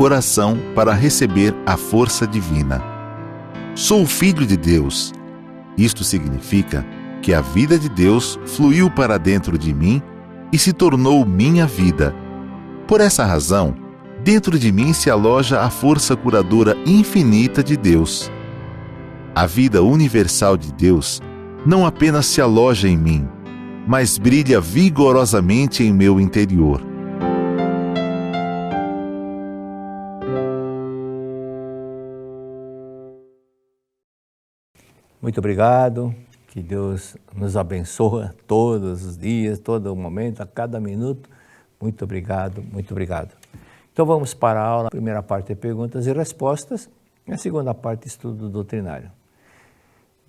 Oração para receber a força divina. Sou filho de Deus. Isto significa que a vida de Deus fluiu para dentro de mim e se tornou minha vida. Por essa razão, dentro de mim se aloja a força curadora infinita de Deus. A vida universal de Deus não apenas se aloja em mim, mas brilha vigorosamente em meu interior. Muito obrigado, que Deus nos abençoe todos os dias, todo momento, a cada minuto. Muito obrigado, muito obrigado. Então vamos para a aula. A primeira parte é perguntas e respostas, e a segunda parte é estudo doutrinário.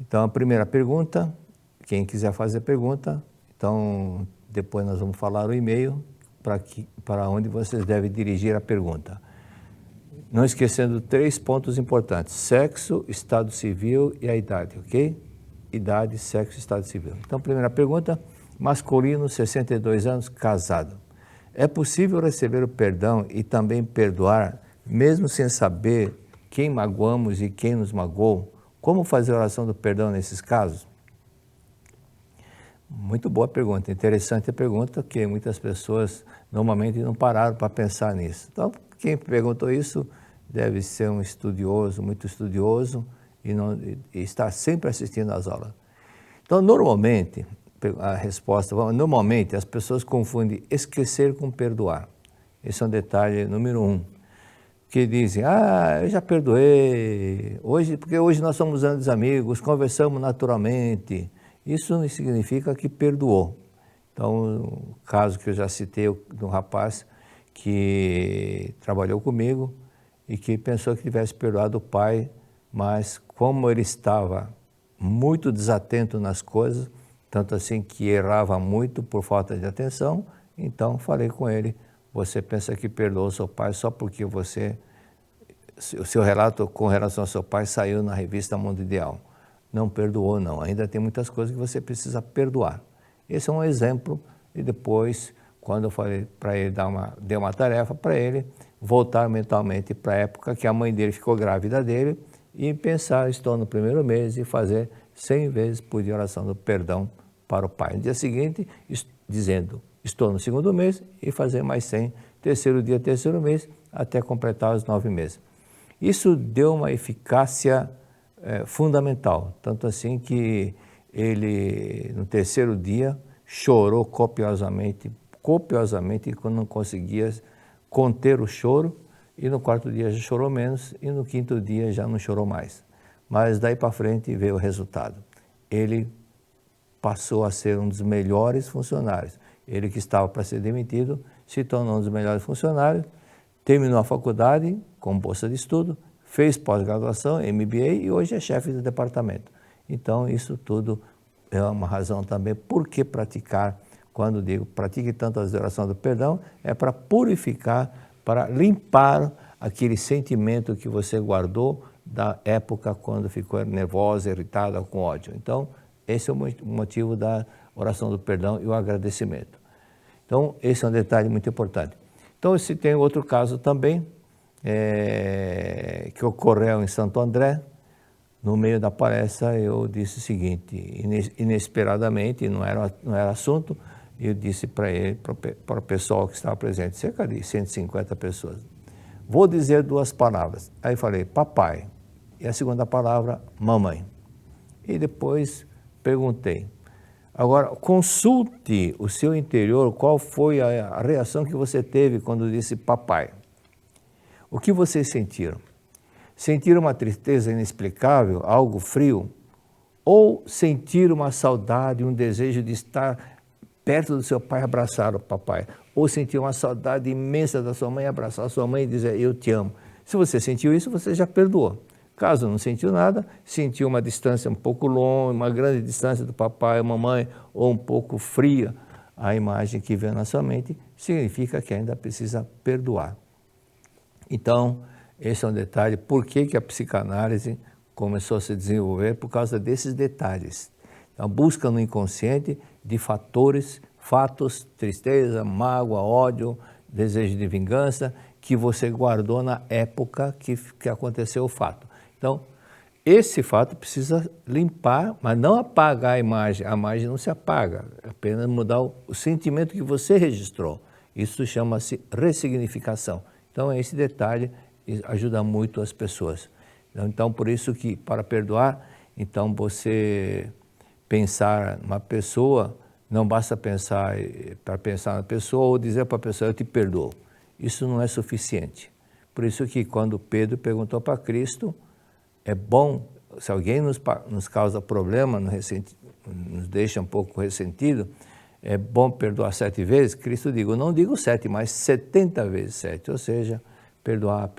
Então a primeira pergunta, quem quiser fazer pergunta, então depois nós vamos falar o e-mail para onde vocês devem dirigir a pergunta. Não esquecendo 3 pontos importantes: sexo, estado civil e a idade, ok? Idade, sexo, estado civil. Então, primeira pergunta: masculino, 62 anos, casado. É possível receber o perdão e também perdoar, mesmo sem saber quem magoamos e quem nos magoou? Como fazer a oração do perdão nesses casos? Muito boa pergunta, interessante a pergunta, que muitas pessoas normalmente não pararam para pensar nisso. Então, quem perguntou isso deve ser um estudioso, muito estudioso, e está sempre assistindo às aulas. Então, normalmente, a resposta, normalmente as pessoas confundem esquecer com perdoar. Esse é um detalhe número 1. Que dizem, eu já perdoei, porque hoje nós somos grandes amigos, conversamos naturalmente. Isso não significa que perdoou. Então, o caso que eu já citei de um rapaz que trabalhou comigo e que pensou que tivesse perdoado o pai, mas como ele estava muito desatento nas coisas, tanto assim que errava muito por falta de atenção, então falei com ele: você pensa que perdoou seu pai só porque o seu relato com relação ao seu pai saiu na revista Mundo Ideal. Não perdoou não, ainda tem muitas coisas que você precisa perdoar. Esse é um exemplo, e depois, quando eu falei para ele, dei uma tarefa para ele, voltar mentalmente para a época que a mãe dele ficou grávida dele e pensar, estou no primeiro mês, e fazer 100 vezes por dia a oração do perdão para o pai. No dia seguinte, dizendo, estou no segundo mês, e fazer mais 100, terceiro dia, terceiro mês, até completar os 9 meses. Isso deu uma eficácia fundamental, tanto assim que ele, no terceiro dia, chorou copiosamente, quando não conseguia conter o choro, e no quarto dia já chorou menos, e no quinto dia já não chorou mais. Mas daí para frente veio o resultado. Ele passou a ser um dos melhores funcionários. Ele que estava para ser demitido, se tornou um dos melhores funcionários, terminou a faculdade com bolsa de estudo, fez pós-graduação, MBA, e hoje é chefe do departamento. Então, isso tudo é uma razão também por que praticar. Quando digo pratique tanto a oração do perdão, é para purificar, para limpar aquele sentimento que você guardou da época quando ficou nervosa, irritada, com ódio. Então, esse é o motivo da oração do perdão e o agradecimento. Então, esse é um detalhe muito importante. Então, se tem outro caso também, que ocorreu em Santo André. No meio da palestra eu disse o seguinte, inesperadamente, não era assunto, eu disse para ele, para o pessoal que estava presente, cerca de 150 pessoas, vou dizer 2 palavras. Aí falei, papai, e a segunda palavra, mamãe. E depois perguntei, agora consulte o seu interior, qual foi a reação que você teve quando disse papai. O que vocês sentiram? Sentiram uma tristeza inexplicável, algo frio? Ou sentiram uma saudade, um desejo de estar perto do seu pai, abraçar o papai? Ou sentiram uma saudade imensa da sua mãe, abraçar a sua mãe e dizer, eu te amo? Se você sentiu isso, você já perdoou. Caso não sentiu nada, sentiu uma distância um pouco longa, uma grande distância do papai ou mamãe, ou um pouco fria, a imagem que vem na sua mente, significa que ainda precisa perdoar. Então, esse é um detalhe, por que a psicanálise começou a se desenvolver? Por causa desses detalhes. Então, busca no inconsciente de fatos, tristeza, mágoa, ódio, desejo de vingança que você guardou na época que aconteceu o fato. Então, esse fato precisa limpar, mas não apagar a imagem não se apaga, é apenas mudar o sentimento que você registrou. Isso chama-se ressignificação. Então, esse detalhe ajuda muito as pessoas. Então, por isso que, para perdoar, então você pensar numa pessoa, não basta pensar na pessoa ou dizer para a pessoa, eu te perdoo. Isso não é suficiente. Por isso que quando Pedro perguntou para Cristo, é bom, se alguém nos causa problema, nos deixa um pouco ressentido, é bom perdoar 7 vezes? Cristo digo, não digo 7, mas 70 vezes 7, ou seja, perdoar.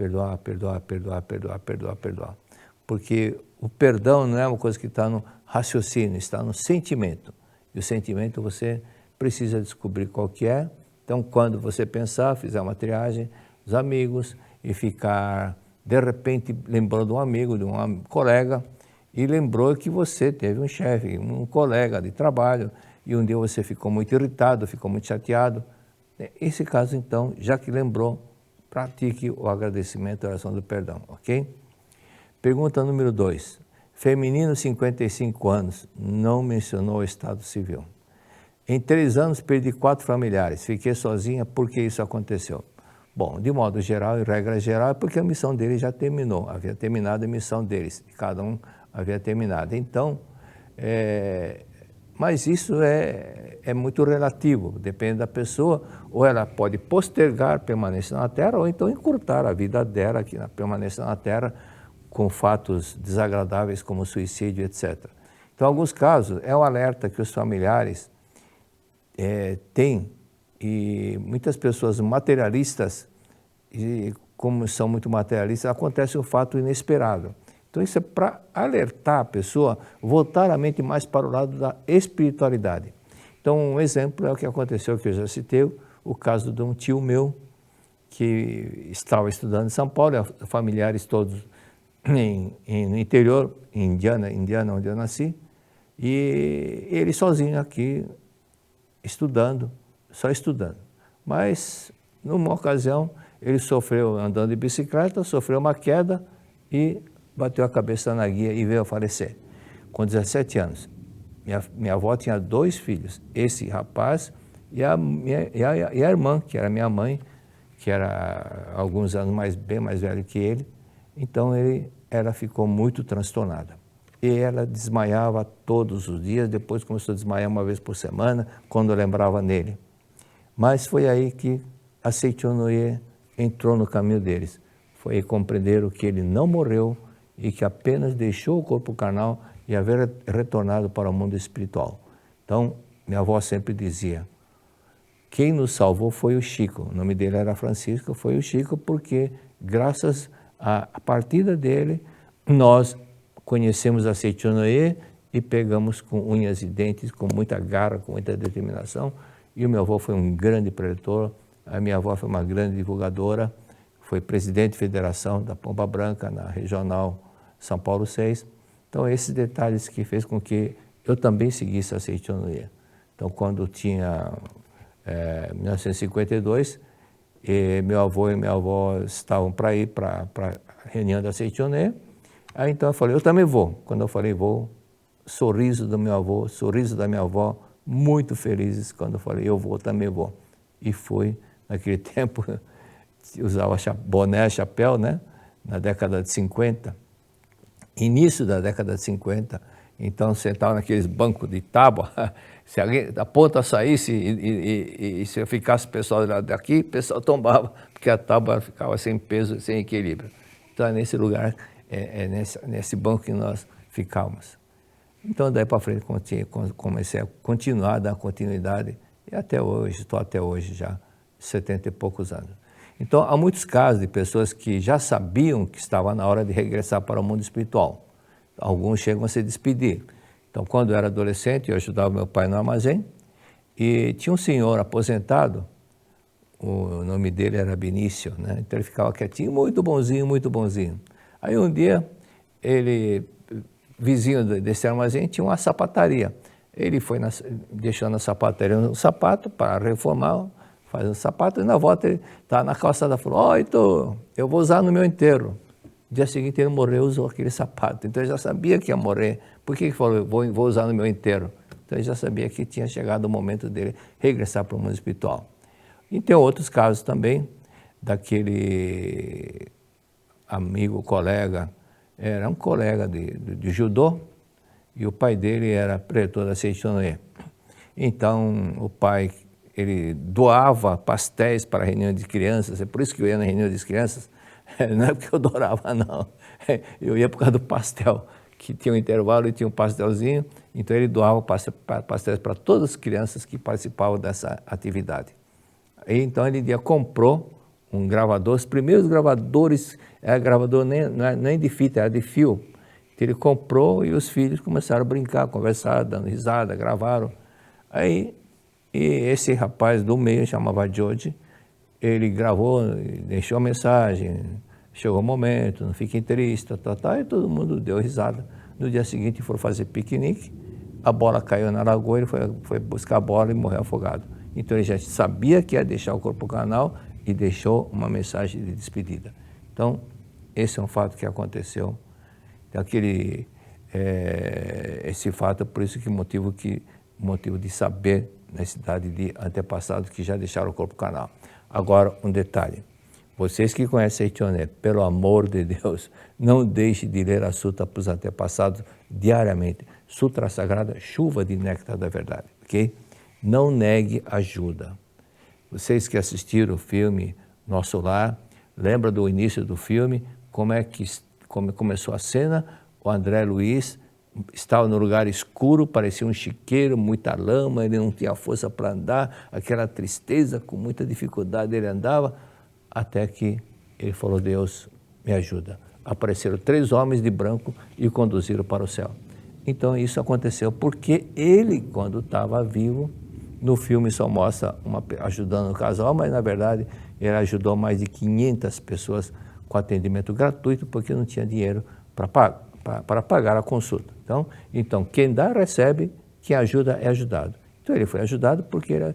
Porque o perdão não é uma coisa que está no raciocínio, está no sentimento. E o sentimento você precisa descobrir qual que é. Então, quando você pensar, fizer uma triagem, os amigos, e ficar, de repente, lembrando de um amigo, de um colega, e lembrou que você teve um chefe, um colega de trabalho, e um dia você ficou muito irritado, ficou muito chateado. Nesse caso, então, já que lembrou, pratique o agradecimento e a oração do perdão, ok? Pergunta número 2. Feminino, 55 anos, não mencionou o estado civil. Em 3 anos, perdi 4 familiares, fiquei sozinha, por que isso aconteceu? Bom, de modo geral, em regra geral, é porque a missão deles já terminou, havia terminado a missão deles, cada um havia terminado. Então, mas isso é muito relativo, depende da pessoa, ou ela pode postergar a permanência na Terra, ou então encurtar a vida dela, que permanência na Terra, com fatos desagradáveis como suicídio, etc. Então, em alguns casos, é um alerta que os familiares têm, e muitas pessoas materialistas, e como são muito materialistas, acontece um fato inesperado. Então, isso é para alertar a pessoa, voltar a mente mais para o lado da espiritualidade. Então, um exemplo é o que aconteceu, que eu já citei, o caso de um tio meu, que estava estudando em São Paulo, familiares todos no interior, em Indiana, onde eu nasci, e ele sozinho aqui, só estudando. Mas, numa ocasião, ele sofreu, andando de bicicleta, sofreu uma queda e bateu a cabeça na guia e veio a falecer, com 17 anos. Minha avó tinha 2 filhos, esse rapaz e a irmã, que era minha mãe, que era alguns anos bem mais velho que ele. Então ela ficou muito transtornada. E ela desmaiava todos os dias, depois começou a desmaiar uma vez por semana, quando eu lembrava nele. Mas foi aí que a Seichonoye entrou no caminho deles. Foi aí que compreenderam que ele não morreu e que apenas deixou o corpo carnal e havia retornado para o mundo espiritual. Então, minha avó sempre dizia, quem nos salvou foi o Chico. O nome dele era Francisco, foi o Chico, porque graças à partida dele, nós conhecemos a Seichonoye e pegamos com unhas e dentes, com muita garra, com muita determinação. E o meu avô foi um grande preletor, a minha avó foi uma grande divulgadora, foi presidente de federação da Pomba Branca, na regional São Paulo 6. Então, esses detalhes que fez com que eu também seguisse a Seichonoye. Então, quando tinha 1952, meu avô e minha avó estavam para ir para a reunião da Seichonoye. Aí então eu falei, eu também vou. Quando eu falei vou, sorriso do meu avô, sorriso da minha avó, muito felizes quando eu falei, eu vou, também vou. E fui, naquele tempo, usava boné, chapéu, né? Na década de 50, início da década de 50, então sentava naqueles bancos de tábua, se alguém da ponta saísse e se eu ficasse o pessoal daqui, o pessoal tombava, porque a tábua ficava sem peso, sem equilíbrio. Então é nesse lugar, nesse banco que nós ficávamos. Então daí para frente comecei a continuar, dar continuidade, e até hoje, estou até hoje já, 70 e poucos anos. Então há muitos casos de pessoas que já sabiam que estava na hora de regressar para o mundo espiritual. Alguns chegam a se despedir. Então quando eu era adolescente, eu ajudava meu pai no armazém, e tinha um senhor aposentado, o nome dele era Benício, né? Então ele ficava quietinho, muito bonzinho, muito bonzinho. Aí um dia, vizinho desse armazém, tinha uma sapataria. Ele foi deixando a sapataria no sapato para reformar, faz um sapato, e na volta ele está na calçada, falou, ó, Heitor, eu vou usar no meu enterro. No dia seguinte ele morreu, usou aquele sapato. Então ele já sabia que ia morrer. Por que ele falou, vou usar no meu enterro? Então ele já sabia que tinha chegado o momento dele regressar para o mundo espiritual. E tem outros casos também, daquele amigo, colega, era um colega de judô, e o pai dele era pretor da Seichonoye. Então o pai, ele doava pastéis para a reunião de crianças, é por isso que eu ia na reunião das crianças, não é porque eu adorava não, eu ia por causa do pastel, que tinha um intervalo e tinha um pastelzinho, então ele doava pastéis para todas as crianças que participavam dessa atividade. E então ele comprou um gravador, os primeiros gravadores, gravador nem de fita, era de fio. Então ele comprou e os filhos começaram a brincar, conversar, dando risada, gravaram. Aí e esse rapaz do meio, chamava George, ele gravou, deixou a mensagem, chegou o momento, não fiquem tristes, e todo mundo deu risada. No dia seguinte foram fazer piquenique, a bola caiu na lagoa, ele foi buscar a bola e morreu afogado. Então ele já sabia que ia deixar o corpo carnal e deixou uma mensagem de despedida. Então, esse é um fato que aconteceu. Esse fato é por isso que motivo de saber necessidade de antepassados que já deixaram o corpo carnal. Agora, um detalhe. Vocês que conhecem Seichonoye, pelo amor de Deus, não deixe de ler a Sutra para os antepassados diariamente. Sutra Sagrada, chuva de néctar da verdade, ok? Não negue ajuda. Vocês que assistiram o filme Nosso Lar, lembra do início do filme, como começou a cena? O André Luiz estava no lugar escuro, parecia um chiqueiro, muita lama, ele não tinha força para andar, aquela tristeza, com muita dificuldade ele andava, até que ele falou, Deus, me ajuda. Apareceram 3 homens de branco e o conduziram para o céu. Então isso aconteceu porque ele, quando estava vivo, no filme só mostra ajudando o casal, mas na verdade ele ajudou mais de 500 pessoas com atendimento gratuito, porque não tinha dinheiro para pagar a consulta. Então, quem dá, recebe, quem ajuda é ajudado. Então ele foi ajudado porque ele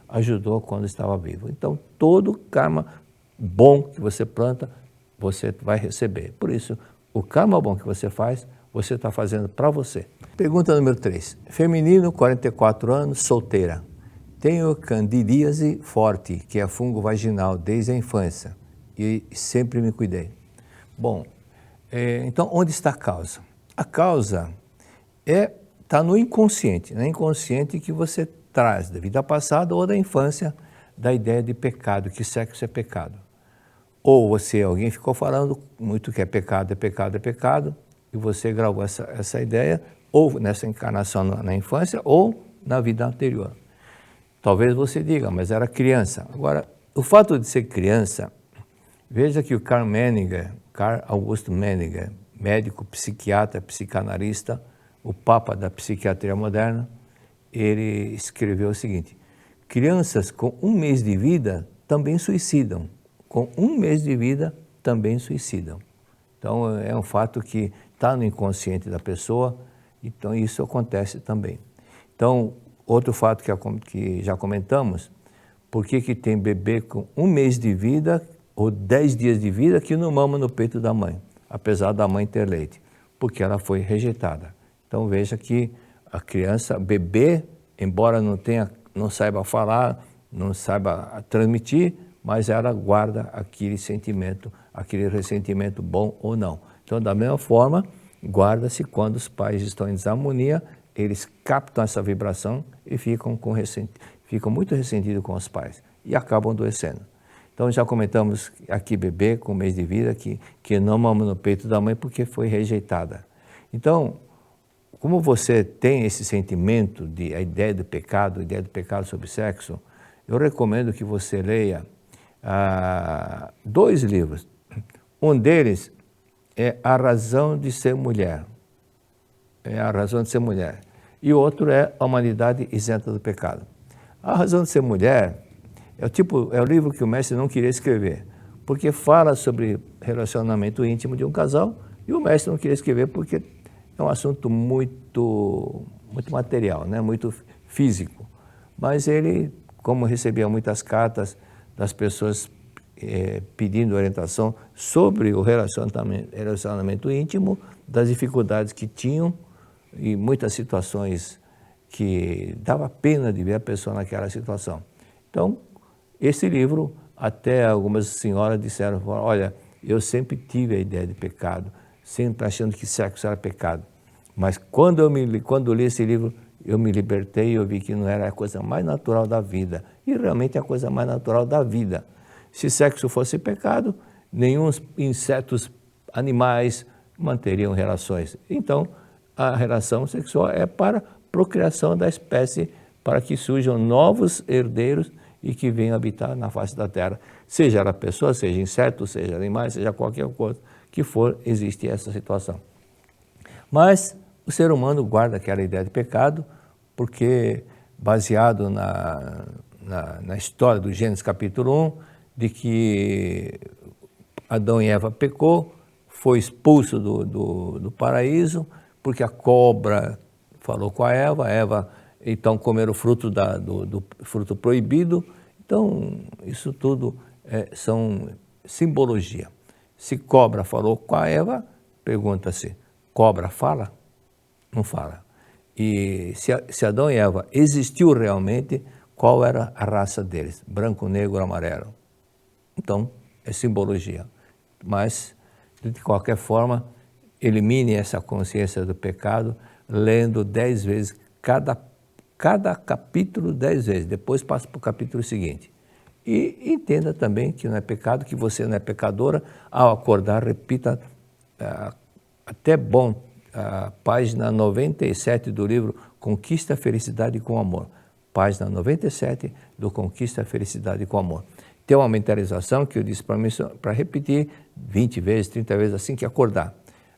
ajudou quando estava vivo. Então todo karma bom que você planta, você vai receber. Por isso, o karma bom que você faz, você está fazendo para você. Pergunta número 3. Feminino, 44 anos, solteira. Tenho candidíase forte, que é fungo vaginal, desde a infância. E sempre me cuidei. Bom, então onde está a causa? A causa está no inconsciente. No inconsciente que você traz da vida passada ou da infância, da ideia de pecado, que sexo é pecado. Ou alguém ficou falando muito que é pecado, e você gravou essa ideia, ou nessa encarnação na infância, ou na vida anterior. Talvez você diga, mas era criança. Agora, o fato de ser criança, veja que o Carl Augusto Menninger, médico, psiquiatra, psicanalista, o papa da psiquiatria moderna, ele escreveu o seguinte, crianças com 1 mês de vida também suicidam. Com 1 mês de vida também suicidam. Então é um fato que está no inconsciente da pessoa, então isso acontece também. Então, outro fato que já comentamos, por que tem bebê com 1 mês de vida ou 10 dias de vida que não mama no peito da mãe, apesar da mãe ter leite? Porque ela foi rejeitada. Então veja que a criança, bebê, embora não saiba falar, não saiba transmitir, mas ela guarda aquele sentimento, aquele ressentimento bom ou não. Então, da mesma forma, guarda-se quando os pais estão em desarmonia, eles captam essa vibração e ficam muito ressentidos com os pais e acabam adoecendo. Então, já comentamos aqui bebê com 1 mês de vida que não mama no peito da mãe porque foi rejeitada. Então, como você tem esse sentimento, a ideia do pecado sobre sexo, eu recomendo que você leia 2 livros. Um deles é A Razão de Ser Mulher. E o outro é A Humanidade Isenta do Pecado. A Razão de Ser Mulher é o livro que o mestre não queria escrever, porque fala sobre relacionamento íntimo de um casal, e o mestre não queria escrever porque é um assunto muito material, né? Muito físico. Mas ele como recebia muitas cartas das pessoas pedindo orientação sobre o relacionamento íntimo, das dificuldades que tinham e muitas situações que dava pena de ver a pessoa naquela situação. Então, esse livro, até algumas senhoras disseram, olha, eu sempre tive a ideia de pecado, sempre achando que sexo era pecado, mas quando li esse livro, eu me libertei e eu vi que não era a coisa mais natural da vida, e realmente é a coisa mais natural da vida. Se sexo fosse pecado, nenhum insetos, animais manteriam relações. Então, a relação sexual é para procriação da espécie, para que surjam novos herdeiros e que venham habitar na face da terra. Seja ela pessoa, seja inseto, seja animais, seja qualquer coisa que for, existe essa situação. Mas o ser humano guarda aquela ideia de pecado, porque baseado na história do Gênesis capítulo 1, de que Adão e Eva pecou, foi expulso do paraíso, porque a cobra falou com a Eva então comeram o fruto do fruto proibido. Então, isso tudo são simbologia. Se cobra falou com a Eva, pergunta-se, cobra fala? Não fala. E se Adão e Eva existiu realmente, qual era a raça deles? Branco, negro, amarelo. Então, é simbologia. Mas, de qualquer forma, elimine essa consciência do pecado, lendo 10 vezes, cada capítulo 10 vezes, depois passa para o capítulo seguinte. E entenda também que não é pecado, que você não é pecadora. Ao acordar, repita, até bom, a página 97 do livro Conquista a Felicidade com Amor. Página 97 do Conquista a Felicidade com Amor. Tem uma mentalização que eu disse para mim para repetir 20 vezes, 30 vezes assim que acordar.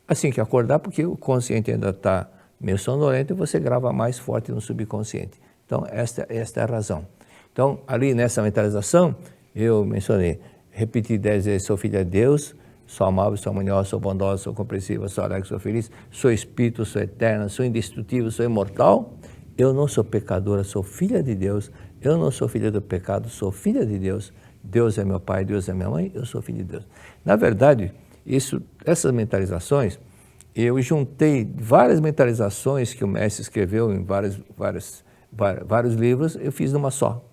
Assim que acordar, porque o consciente ainda está meio sonolento e você grava mais forte no subconsciente. Então, esta é a razão. Então, ali nessa mentalização, eu mencionei, repeti 10 vezes, sou filha de Deus, sou amável, sou harmoniosa, sou bondosa, sou compreensiva, sou alegre, sou feliz, sou espírito, sou eterna, sou indestrutível, sou imortal. Eu não sou pecadora, sou filha de Deus. Eu não sou filha do pecado, sou filha de Deus. Deus é meu pai, Deus é minha mãe, eu sou filho de Deus. Na verdade, essas mentalizações, eu juntei várias mentalizações que o mestre escreveu em vários livros, eu fiz numa só.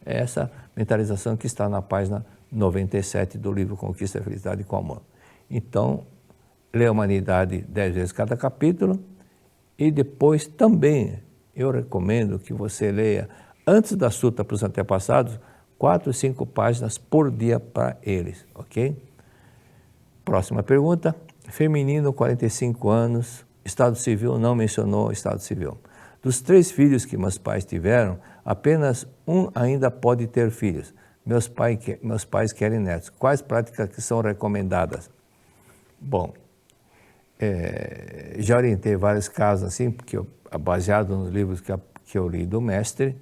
É essa mentalização que está na página 97 do livro Conquista a Felicidade com Amor. Então, lê a Humanidade 10 vezes cada capítulo e depois também eu recomendo que você leia, antes da Suta para os antepassados, 4 ou 5 páginas por dia para eles, ok? Próxima pergunta. Feminino, 45 anos, Estado Civil, não mencionou Estado Civil. Dos 3 filhos que meus pais tiveram, apenas um ainda pode ter filhos. Meus pais querem netos. Quais práticas que são recomendadas? Bom, já orientei vários casos assim, porque baseado nos livros que eu li do mestre,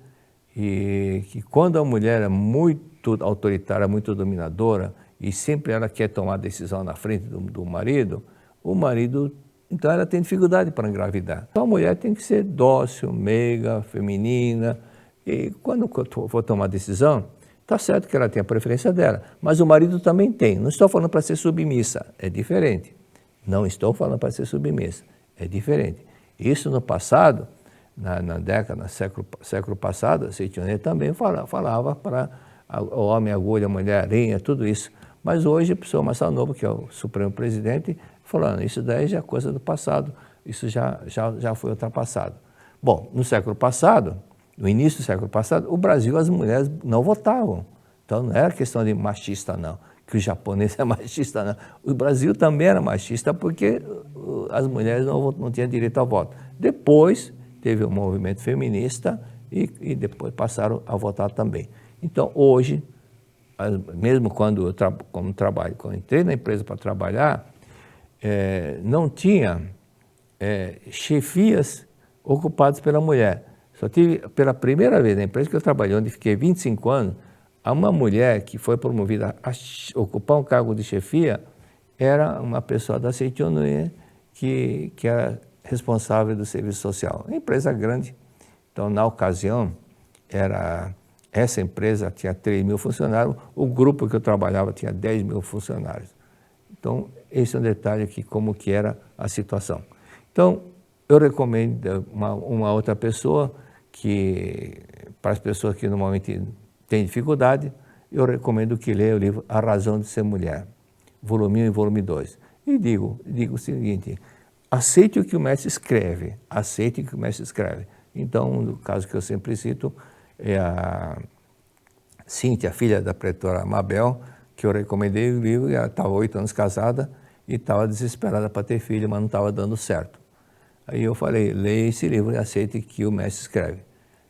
e que quando a mulher é muito autoritária, muito dominadora, e sempre ela quer tomar a decisão na frente do marido, o marido, então ela tem dificuldade para engravidar. Então a mulher tem que ser dócil, meiga, feminina, e quando for tomar a decisão, está certo que ela tem a preferência dela, mas o marido também tem. Não estou falando para ser submissa, é diferente. Não estou falando para ser submissa, é diferente. Isso no passado, na década, no século passado, a Seitonê também falava para o homem agulha, a mulher arinha, tudo isso. Mas hoje a pessoa mais nova, que é o Supremo Presidente, falando, isso daí já é coisa do passado, isso já foi ultrapassado. Bom, no século passado, no início do século passado, o Brasil, as mulheres não votavam. Então não era questão de machista, não, que o japonês é machista, não. O Brasil também era machista porque as mulheres não tinham direito ao voto. Depois teve o movimento feminista e depois passaram a votar também. Então hoje, mesmo quando eu entrei na empresa para trabalhar, não tinha chefias ocupadas pela mulher. Só tive, pela primeira vez na empresa que eu trabalhei, onde fiquei 25 anos, uma mulher que foi promovida a ocupar um cargo de chefia era uma pessoa da Seitonê que era responsável do serviço social. Uma empresa grande. Então, na ocasião, era essa empresa tinha 3.000 funcionários, o grupo que eu trabalhava tinha 10.000 funcionários. Então, esse é um detalhe aqui, como que era a situação. Então, eu recomendo uma outra pessoa, que para as pessoas que normalmente têm dificuldade, eu recomendo que leia o livro A Razão de Ser Mulher, volume 1 e volume 2. E digo o seguinte: aceite o que o mestre escreve, aceite o que o mestre escreve. Então, no caso que eu sempre cito, é a Cíntia, filha da pretora Mabel, que eu recomendei o livro, e ela estava 8 anos casada e estava desesperada para ter filho, mas não estava dando certo. Aí eu falei, leia esse livro e aceite que o mestre escreve.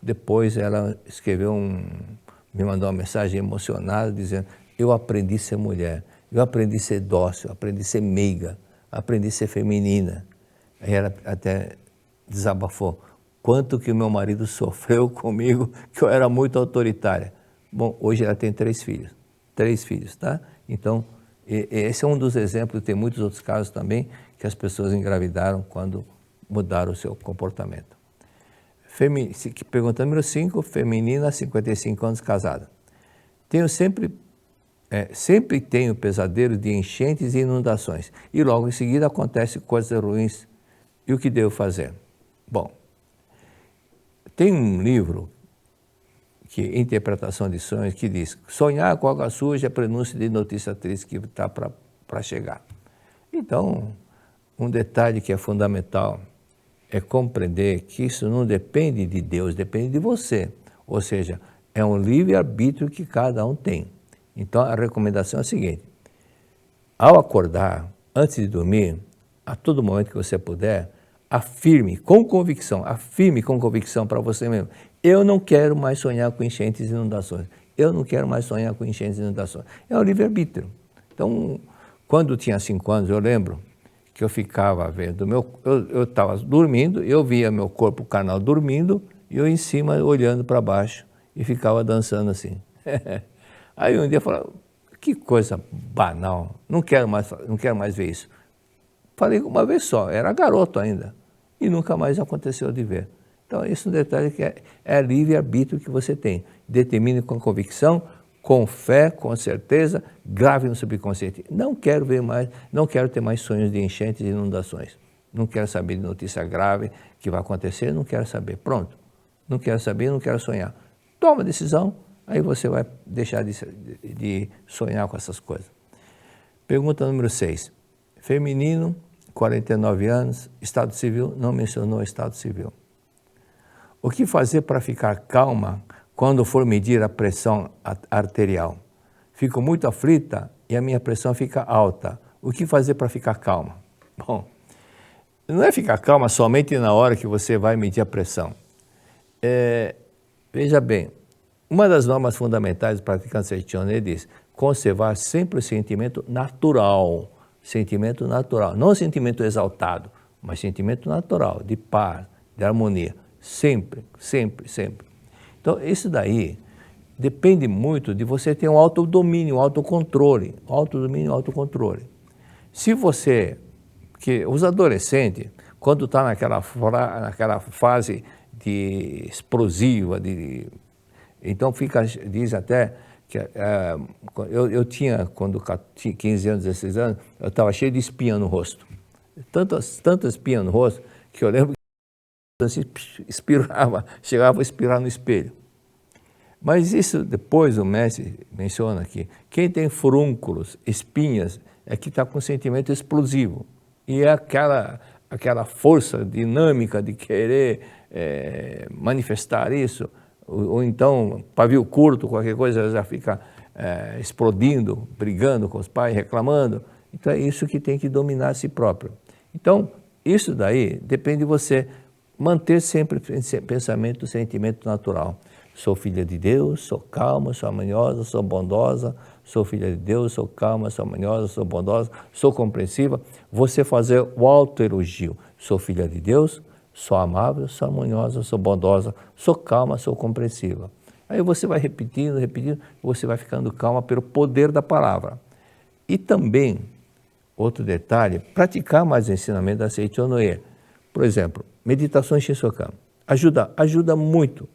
Depois ela escreveu me mandou uma mensagem emocionada, dizendo, eu aprendi a ser mulher, eu aprendi a ser dócil, aprendi a ser meiga, aprendi a ser feminina. Aí ela até desabafou, quanto que o meu marido sofreu comigo, que eu era muito autoritária. Bom, hoje ela tem 3 filhos, tá? Então, esse é um dos exemplos, tem muitos outros casos também, que as pessoas engravidaram quando mudaram o seu comportamento. Pergunta número 5, feminina, 55 anos, casada. Sempre tenho pesadelos de enchentes e inundações, e logo em seguida acontecem coisas ruins. E o que devo fazer? Bom, tem um livro, Interpretação de Sonhos, que diz, sonhar com água suja é prenúncio de notícia triste que está para chegar. Então, um detalhe que é fundamental é compreender que isso não depende de Deus, depende de você. Ou seja, é um livre-arbítrio que cada um tem. Então, a recomendação é a seguinte, ao acordar, antes de dormir, a todo momento que você puder, afirme com convicção para você mesmo, eu não quero mais sonhar com enchentes e inundações. Eu não quero mais sonhar com enchentes e inundações. É o livre-arbítrio. Então, quando eu tinha 5 anos, eu lembro que eu ficava vendo, eu estava dormindo, eu via meu corpo carnal dormindo, e eu em cima olhando para baixo e ficava dançando assim. Aí um dia eu falei, que coisa banal, não quero mais ver isso. Falei uma vez só, era garoto ainda, e nunca mais aconteceu de ver. Então, esse é um detalhe que é livre-arbítrio que você tem. Determine com convicção, com fé, com certeza, grave no subconsciente. Não quero ver mais, não quero ter mais sonhos de enchentes e inundações. Não quero saber de notícia grave que vai acontecer, não quero saber. Pronto. Não quero saber, não quero sonhar. Toma a decisão, aí você vai deixar de sonhar com essas coisas. Pergunta número 6. Feminino, 49 anos, estado civil, não mencionou estado civil. O que fazer para ficar calma quando for medir a pressão arterial? Fico muito aflita e a minha pressão fica alta. O que fazer para ficar calma? Bom, não é ficar calma somente na hora que você vai medir a pressão. Veja bem, uma das normas fundamentais do praticante Seishonen diz conservar sempre o sentimento natural, não sentimento exaltado, mas sentimento natural, de paz, de harmonia. Sempre, sempre, sempre. Então, isso daí depende muito de você ter um autodomínio, um autocontrole. Se você, que os adolescentes, quando está naquela fase de explosiva, então diz até que eu tinha, quando tinha 15 anos, 16 anos, eu estava cheio de espinha no rosto. Tantas espinhas no rosto, que eu lembro chegava a espirrar no espelho. Mas isso depois o mestre menciona aqui, quem tem furúnculos, espinhas, é que está com sentimento explosivo. E é aquela força dinâmica de querer manifestar isso, ou então pavio curto, qualquer coisa já fica explodindo, brigando com os pais, reclamando. Então é isso que tem que dominar a si próprio. Então, isso daí depende de você manter sempre pensamento, sentimento natural. Sou filha de Deus, sou calma, sou harmoniosa, sou bondosa, sou filha de Deus, sou calma, sou harmoniosa, sou bondosa, sou compreensiva. Você fazer o autoelogio. Sou filha de Deus, sou amável, sou harmoniosa, sou bondosa, sou calma, sou compreensiva. Aí você vai repetindo, você vai ficando calma pelo poder da palavra. E também, outro detalhe, praticar mais o ensinamento da Seichonoye. Por exemplo, meditações Shinsokan. Ajuda muito,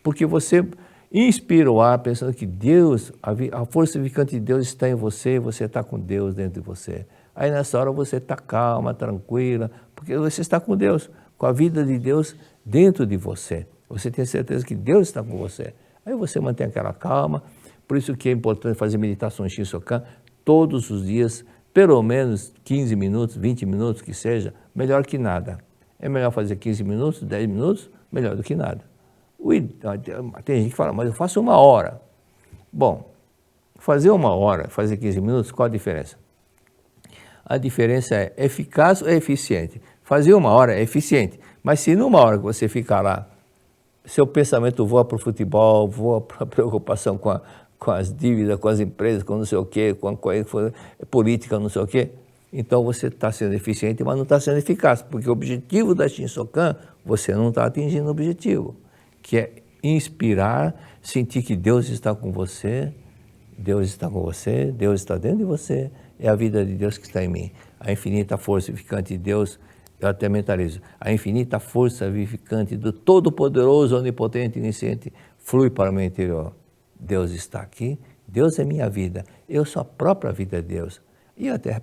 porque você Inspira o ar pensando que Deus, a força vivificante de Deus está em você, você está com Deus dentro de você. Aí nessa hora você está calma, tranquila, porque você está com Deus, com a vida de Deus dentro de você. Você tem certeza que Deus está com você. Aí você mantém aquela calma. Por isso que é importante fazer meditação Shinsokan todos os dias, pelo menos 15 minutos, 20 minutos que seja, melhor que nada. É melhor fazer 15 minutos, 10 minutos, melhor do que nada. Tem gente que fala, mas eu faço 1 hora. Bom, fazer 1 hora, fazer 15 minutos, qual a diferença? A diferença é eficaz ou eficiente. Fazer 1 hora é eficiente, mas se numa hora que você ficar lá, seu pensamento voa para o futebol, voa para a preocupação com as dívidas, com as empresas, com não sei o quê, com a política, não sei o quê, então você está sendo eficiente, mas não está sendo eficaz, porque o objetivo da Shinsokan, você não está atingindo o objetivo, que é inspirar, sentir que Deus está com você, Deus está com você, Deus está dentro de você, é a vida de Deus que está em mim. A infinita força vivificante de Deus, eu até mentalizo, a infinita força vivificante do Todo-Poderoso, Onipotente e Onisciente flui para o meu interior. Deus está aqui, Deus é minha vida, eu sou a própria vida de Deus. E eu até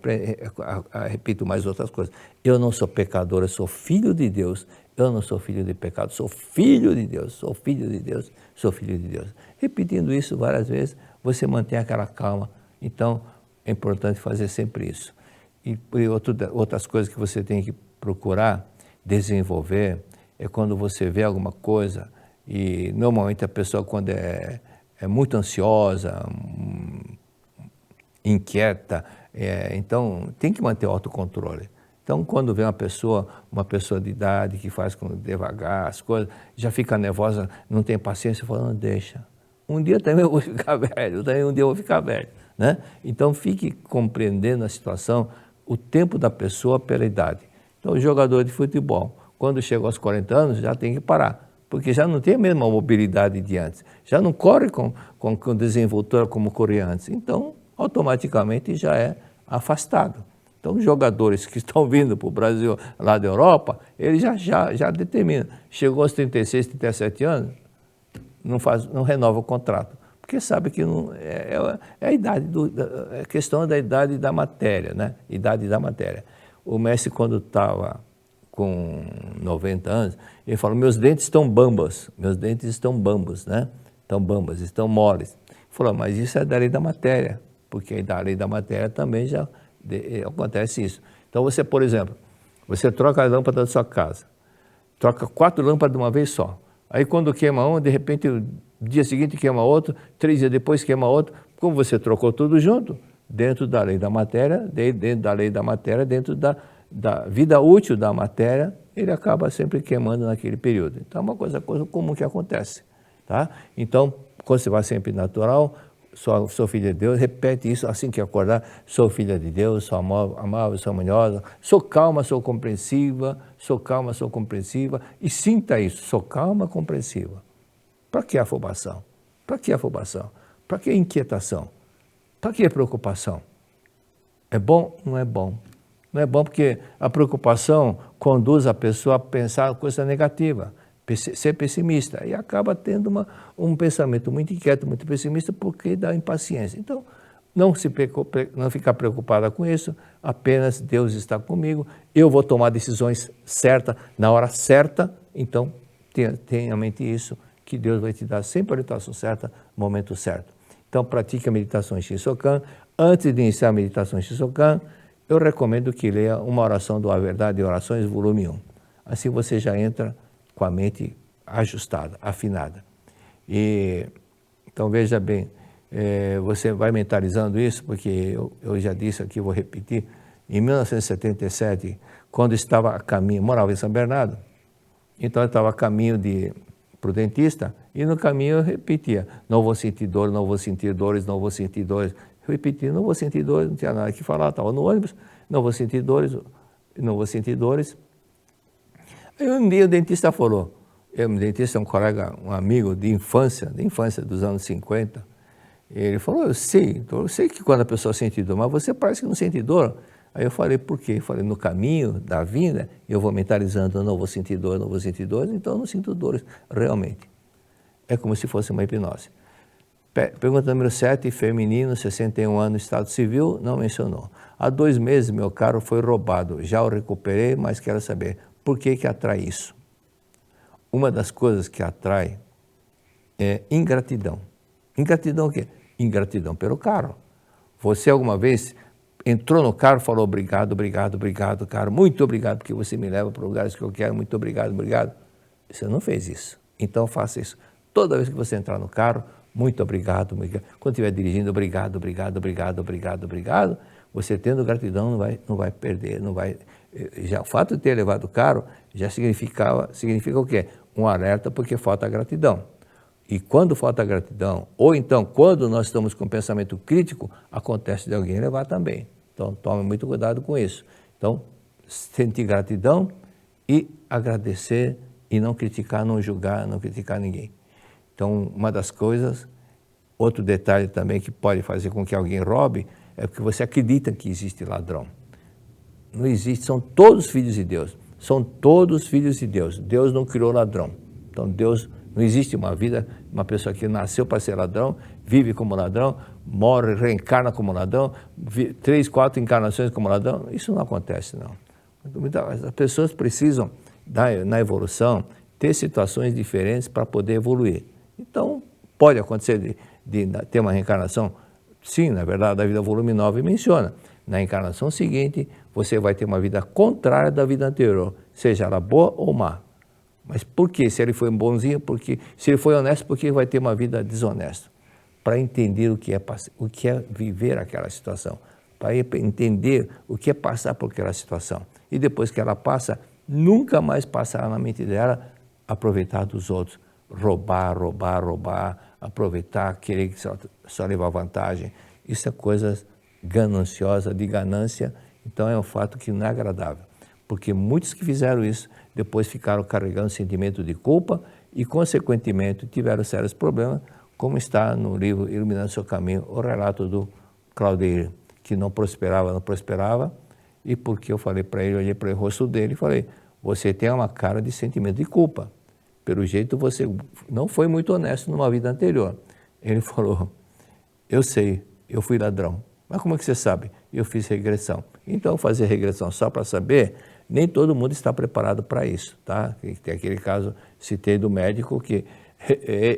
repito mais outras coisas. Eu não sou pecador, eu sou filho de Deus. Eu não sou filho de pecado, sou filho de Deus, sou filho de Deus, sou filho de Deus. Repetindo isso várias vezes, você mantém aquela calma. Então, é importante fazer sempre isso. E outras coisas que você tem que procurar desenvolver é quando você vê alguma coisa, e normalmente a pessoa quando é muito ansiosa, inquieta, então tem que manter o autocontrole. Então, quando vem uma pessoa de idade que faz devagar as coisas, já fica nervosa, não tem paciência, fala, não deixa. Um dia também eu vou ficar velho, um dia eu vou ficar velho, né? Então, fique compreendendo a situação, o tempo da pessoa pela idade. Então, o jogador de futebol, quando chega aos 40 anos, já tem que parar, porque já não tem a mesma mobilidade de antes, já não corre com desenvoltura como corria antes. Então, automaticamente já é afastado. Então, os jogadores que estão vindo para o Brasil, lá da Europa, eles já determinam. Chegou aos 36, 37 anos, não renova o contrato, porque sabe que não, a idade, é questão da idade da matéria, né? Idade da matéria. O Messi, quando estava com 90 anos, ele falou, meus dentes estão bambas, né? Estão bambas, estão moles. Ele falou, mas isso é da lei da matéria, porque da lei da matéria também já acontece isso. Então você, por exemplo, você troca a lâmpada da sua casa, troca 4 lâmpadas de uma vez só. Aí quando queima uma, de repente, o dia seguinte queima outro, 3 dias depois queima outro. Como você trocou tudo junto, dentro da lei da matéria, dentro da vida útil da matéria, ele acaba sempre queimando naquele período. Então é uma coisa comum que acontece. Tá? Então, quando você vai sempre natural, sou filha de Deus, repete isso assim que acordar, sou filha de Deus, sou amável, sou harmoniosa, sou calma, sou compreensiva, e sinta isso, sou calma, compreensiva. Para que afobação? Para que afobação? Para que inquietação? Para que preocupação? É bom? Não é bom. Não é bom porque a preocupação conduz a pessoa a pensar coisa negativa, ser pessimista, e acaba tendo um pensamento muito inquieto, muito pessimista, porque dá impaciência. Então, não ficar preocupada com isso, apenas Deus está comigo, eu vou tomar decisões certas, na hora certa, então tenha em mente isso, que Deus vai te dar sempre a orientação certa, no momento certo. Então, pratique a meditação Shinsokan. Antes de iniciar a meditação Shinsokan, eu recomendo que leia uma oração do A Verdade e Orações, volume 1. Assim você já entra com a mente ajustada, afinada. Então veja bem, você vai mentalizando isso, porque eu já disse aqui, vou repetir, em 1977, quando estava a caminho, morava em São Bernardo, então eu estava a caminho para o dentista, e no caminho eu repetia, não vou sentir dor, não vou sentir dores, não vou sentir dores. Eu repetia, não vou sentir dores, não tinha nada que falar, estava no ônibus, não vou sentir dores, não vou sentir dores. Aí um dia o dentista falou, o dentista é um colega, um amigo de infância dos anos 50, ele falou, eu sei que quando a pessoa sente dor, mas você parece que não sente dor. Aí eu falei, por quê? Eu falei, no caminho da vinda, eu vou mentalizando, eu não vou sentir dor, então eu não sinto dores realmente. É como se fosse uma hipnose. Pergunta número 7, feminino, 61 anos, estado civil, não mencionou. Há 2 meses meu carro foi roubado, já o recuperei, mas quero saber por que atrai isso. Uma das coisas que atrai é ingratidão. Ingratidão o quê? Ingratidão pelo carro. Você alguma vez entrou no carro e falou obrigado, obrigado, obrigado, cara, muito obrigado porque você me leva para lugares que eu quero, muito obrigado, obrigado. Você não fez isso. Então faça isso. Toda vez que você entrar no carro, muito obrigado, obrigado. Quando estiver dirigindo, obrigado, obrigado, obrigado, obrigado, obrigado. Você tendo gratidão não vai perder, não vai. Já o fato de ter levado o carro já significa o quê? Um alerta porque falta gratidão. E quando falta gratidão, ou então quando nós estamos com pensamento crítico, acontece de alguém levar também. Então tome muito cuidado com isso. Então, sentir gratidão e agradecer e não criticar, não julgar, não criticar ninguém. Então, uma das coisas, outro detalhe também que pode fazer com que alguém roube, é porque você acredita que existe ladrão. Não existe, são todos filhos de Deus. São todos filhos de Deus. Deus não criou ladrão. Então, Deus, não existe uma vida, uma pessoa que nasceu para ser ladrão, vive como ladrão, morre, reencarna como ladrão, 3, 4 encarnações como ladrão. Isso não acontece, não. As pessoas precisam, na evolução, ter situações diferentes para poder evoluir. Então, pode acontecer de ter uma reencarnação, sim, na verdade, a vida volume 9 menciona. Na encarnação seguinte, você vai ter uma vida contrária da vida anterior, seja ela boa ou má. Mas por quê? Se ele foi bonzinho, porque se ele foi honesto, por que vai ter uma vida desonesta? Para entender o que é viver aquela situação, para entender o que é passar por aquela situação. E depois que ela passa, nunca mais passará na mente dela aproveitar dos outros. Roubar, aproveitar, querer só levar vantagem. Isso é coisa gananciosa, de ganância, então é um fato que não é agradável. Porque muitos que fizeram isso, depois ficaram carregando sentimento de culpa e, consequentemente, tiveram sérios problemas, como está no livro Iluminando Seu Caminho, o relato do Claudeir, que não prosperava, e porque eu falei para ele, olhei para o rosto dele e falei, você tem uma cara de sentimento de culpa. Pelo jeito você não foi muito honesto numa vida anterior. Ele falou, eu sei, eu fui ladrão. Mas como é que você sabe? Eu fiz regressão. Então, fazer regressão só para saber, nem todo mundo está preparado para isso, tá? Tem aquele caso, citei do médico, que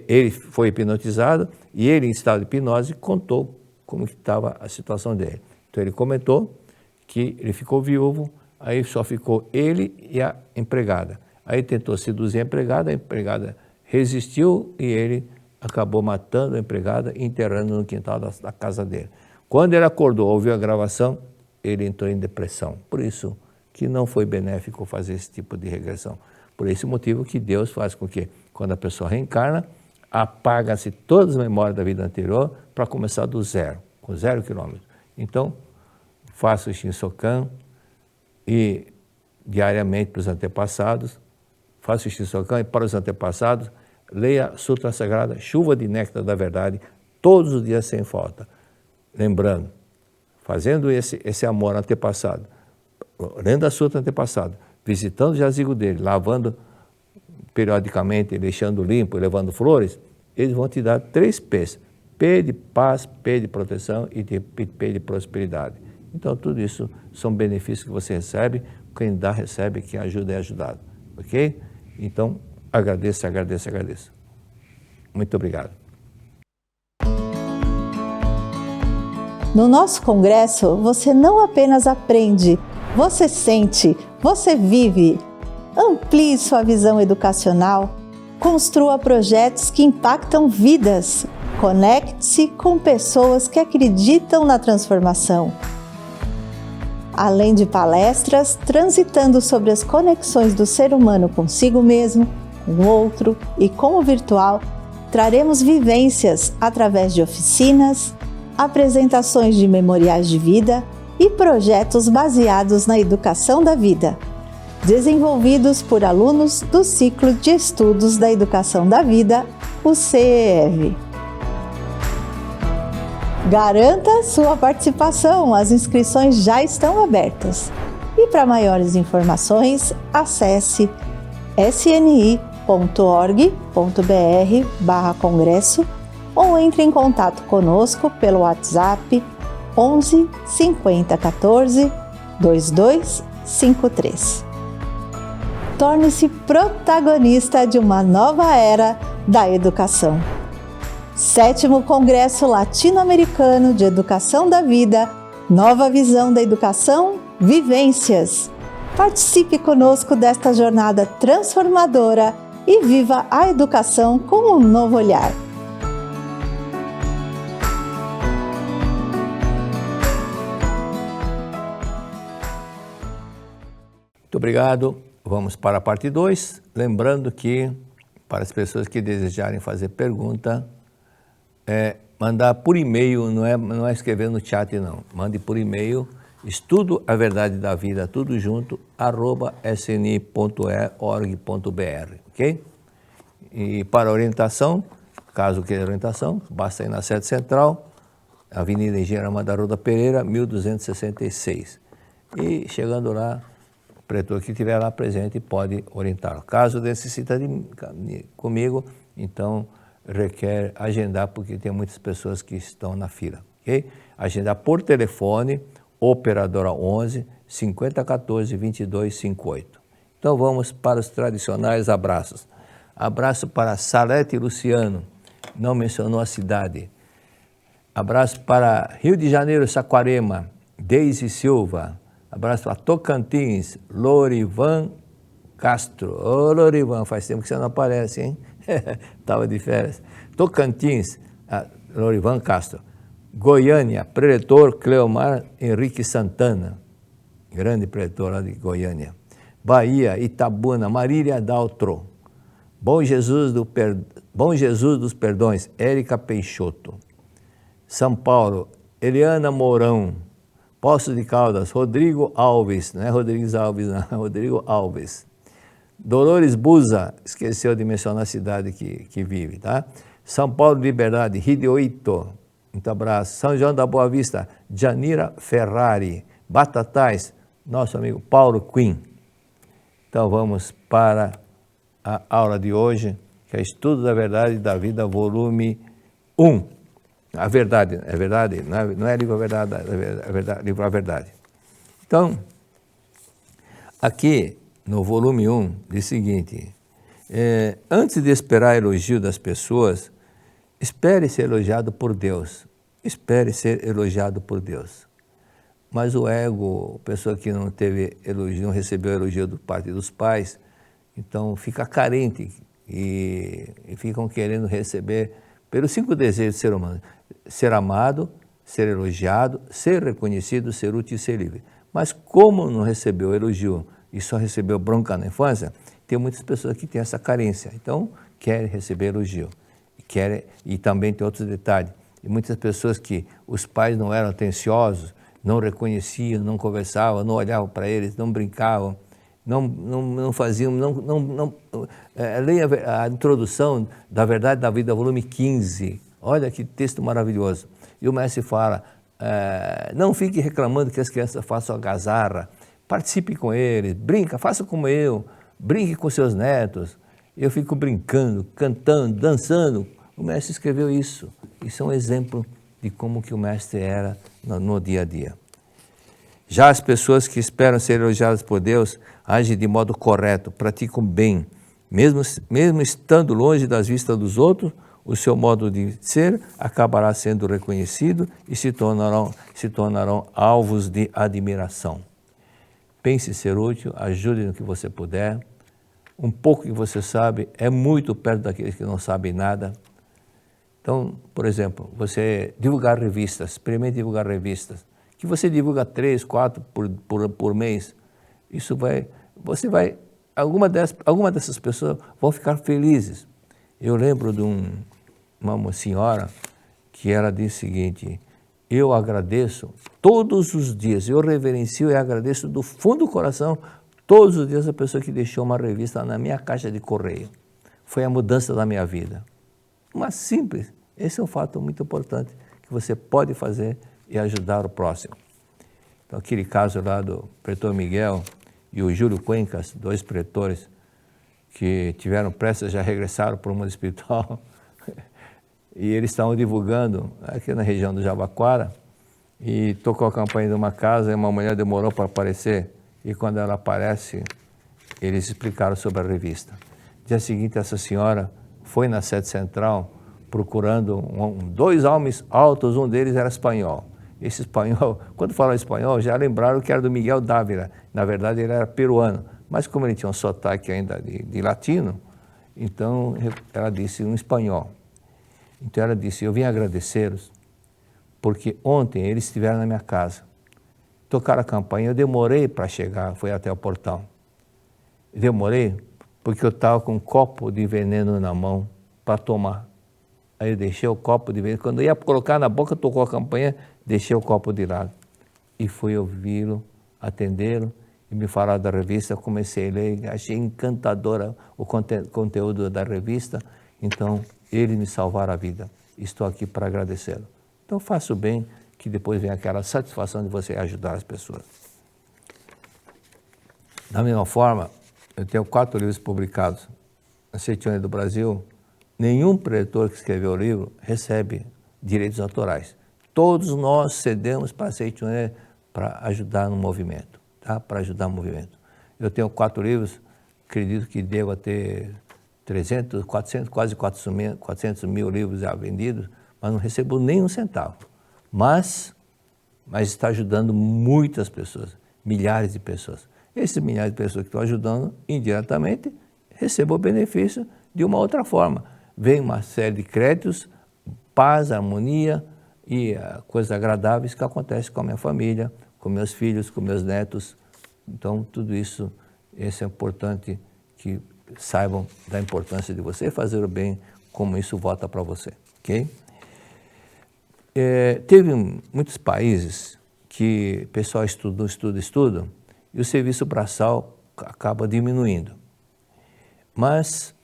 ele foi hipnotizado e ele, em estado de hipnose, contou como estava a situação dele. Então, ele comentou que ele ficou viúvo, aí só ficou ele e a empregada. Aí tentou seduzir a empregada resistiu e ele acabou matando a empregada e enterrando no quintal da casa dele. Quando ele acordou, ouviu a gravação, ele entrou em depressão. Por isso que não foi benéfico fazer esse tipo de regressão. Por esse motivo que Deus faz com que, quando a pessoa reencarna, apaga-se todas as memórias da vida anterior para começar do zero, com 0 quilômetro. Então, faça o Shinsokan e diariamente para os antepassados, faça o Shinsokan e para os antepassados, leia a Sutra Sagrada, Chuva de Néctar da Verdade, todos os dias sem falta. Lembrando, fazendo esse amor antepassado, lendo a Sutra antepassado, visitando o jazigo dele, lavando periodicamente, deixando limpo, levando flores, eles vão te dar 3 P's. P de paz, P de proteção e P de prosperidade. Então, tudo isso são benefícios que você recebe, quem dá, recebe, quem ajuda é ajudado. Ok? Então, agradeço. Muito obrigado. No nosso congresso, você não apenas aprende, você sente, você vive. Amplie sua visão educacional, construa projetos que impactam vidas, conecte-se com pessoas que acreditam na transformação. Além de palestras, transitando sobre as conexões do ser humano consigo mesmo, com o outro e com o virtual, traremos vivências através de oficinas, apresentações de memoriais de vida e projetos baseados na educação da vida, desenvolvidos por alunos do Ciclo de Estudos da Educação da Vida, o CEEV. Garanta sua participação, as inscrições já estão abertas. E para maiores informações, acesse sni.com.br. sene.org.br/congresso ou entre em contato conosco pelo WhatsApp 11 50 14 2253. Torne-se protagonista de uma nova era da educação. 7º Congresso Latino-Americano de Educação da Vida, Nova Visão da Educação, Vivências. Participe conosco desta jornada transformadora e viva a educação com um novo olhar. Muito obrigado. Vamos para a parte 2. Lembrando que, para as pessoas que desejarem fazer pergunta, mandar por e-mail, não é escrever no chat, não. Mande por e-mail, estudo a verdade da vida, tudo junto, @sni.org.br, ok? E para orientação, caso queira orientação, basta ir na sede central, Avenida Engenheiro Amado da Pereira, 1266. E chegando lá, o pretor que estiver lá presente pode orientar. Caso necessite comigo, então requer agendar, porque tem muitas pessoas que estão na fila, ok? Agendar por telefone, operadora 11 50 14 22 58. Então vamos para os tradicionais abraços. Abraço para Salete Luciano, não mencionou a cidade. Abraço para Rio de Janeiro, Saquarema, Deise Silva. Abraço para Tocantins, Lorivan Castro. Ô Lorivan, faz tempo que você não aparece, hein? Estava de férias. Tocantins, Lorivan Castro. Goiânia, preletor Cleomar Henrique Santana, grande preletor lá de Goiânia. Bahia, Itabuna, Marília Daltro. Bom Jesus dos Perdões, Érica Peixoto. São Paulo, Eliana Mourão. Poços de Caldas, Rodrigo Alves, não é Rodrigues Alves, não, Rodrigo Alves. Dolores Buza, esqueceu de mencionar a cidade que vive, tá? São Paulo, Liberdade, Hidioito, muito abraço. São João da Boa Vista, Janira Ferrari. Batatais, nosso amigo Paulo Quinn. Então vamos para a aula de hoje, que é Estudo da Verdade da Vida, volume 1. A verdade, é verdade? Não é livro A Verdade, é verdade, livro A Verdade. Então, aqui no volume 1, diz o seguinte: antes de esperar elogio das pessoas, espere ser elogiado por Deus. Espere ser elogiado por Deus. Mas o ego, pessoa que não teve elogio, não recebeu elogio da parte dos pais, então fica carente e ficam querendo receber pelos 5 desejos do ser humano: ser amado, ser elogiado, ser reconhecido, ser útil e ser livre. Mas como não recebeu elogio e só recebeu bronca na infância, tem muitas pessoas que têm essa carência. Então, querem receber elogio. E também tem outros detalhes. E muitas pessoas que os pais não eram atenciosos, não reconheciam, não conversavam, não olhavam para eles, não brincavam, não faziam, leia a introdução da Verdade da Vida, volume 15. Olha que texto maravilhoso. E o mestre fala, não fique reclamando que as crianças façam algazarra, participe com eles, brinca, faça como eu, brinque com seus netos. Eu fico brincando, cantando, dançando. O mestre escreveu isso. Isso é um exemplo de como que o mestre era no dia a dia. Já as pessoas que esperam ser elogiadas por Deus agem de modo correto, praticam bem, mesmo estando longe das vistas dos outros, o seu modo de ser acabará sendo reconhecido e se tornarão alvos de admiração. Pense em ser útil, ajude no que você puder. Um pouco que você sabe é muito perto daqueles que não sabem nada. Então, por exemplo, você divulgar revistas, experimente divulgar revistas, que você divulga 3, 4 por mês. Alguma dessas pessoas vão ficar felizes. Eu lembro de uma senhora que ela disse o seguinte: eu agradeço todos os dias, eu reverencio e agradeço do fundo do coração todos os dias a pessoa que deixou uma revista na minha caixa de correio. Foi a mudança da minha vida. Mas simples, esse é um fato muito importante que você pode fazer e ajudar o próximo. Então, aquele caso lá do pretor Miguel e o Júlio Cuencas, 2 pretores, que tiveram pressa, já regressaram para o mundo espiritual. E eles estavam divulgando aqui na região do Jabaquara, e tocou a campainha de uma casa, e uma mulher demorou para aparecer, e quando ela aparece, eles explicaram sobre a revista. Dia seguinte, essa senhora foi na sede central procurando dois homens altos, um deles era espanhol. Esse espanhol, quando falaram espanhol, já lembraram que era do Miguel Dávila. Na verdade, ele era peruano, mas como ele tinha um sotaque ainda de latino, então ela disse um espanhol. Então ela disse, eu vim agradecê-los, porque ontem eles estiveram na minha casa, tocaram a campainha, eu demorei para chegar, fui até o portão. Demorei porque eu estava com um copo de veneno na mão para tomar. Aí eu deixei o copo de veneno, quando eu ia colocar na boca, tocou a campainha, deixei o copo de lado. E fui ouvi-lo, atendê-lo, e me falaram da revista, comecei a ler, achei encantadora o conteúdo da revista, então eles me salvaram a vida. Estou aqui para agradecê-lo. Então faça o bem, que depois vem aquela satisfação de você ajudar as pessoas. Da mesma forma, eu tenho 4 livros publicados na Seitione do Brasil. Nenhum preletor que escreveu o livro recebe direitos autorais. Todos nós cedemos para a Seitione para ajudar no movimento, tá? Para ajudar no movimento. Eu tenho 4 livros, acredito que devo ter 300, 400, quase 400 mil livros já vendidos, mas não recebo nem um centavo. Mas está ajudando muitas pessoas, milhares de pessoas. Esses milhares de pessoas que estão ajudando, indiretamente, recebem o benefício de uma outra forma. Vem uma série de créditos, paz, harmonia e coisas agradáveis que acontecem com a minha família, com meus filhos, com meus netos. Então, tudo isso, é importante que saibam da importância de você fazer o bem, como isso volta para você, ok? Teve muitos países que o pessoal estuda, e o serviço braçal acaba diminuindo. Mas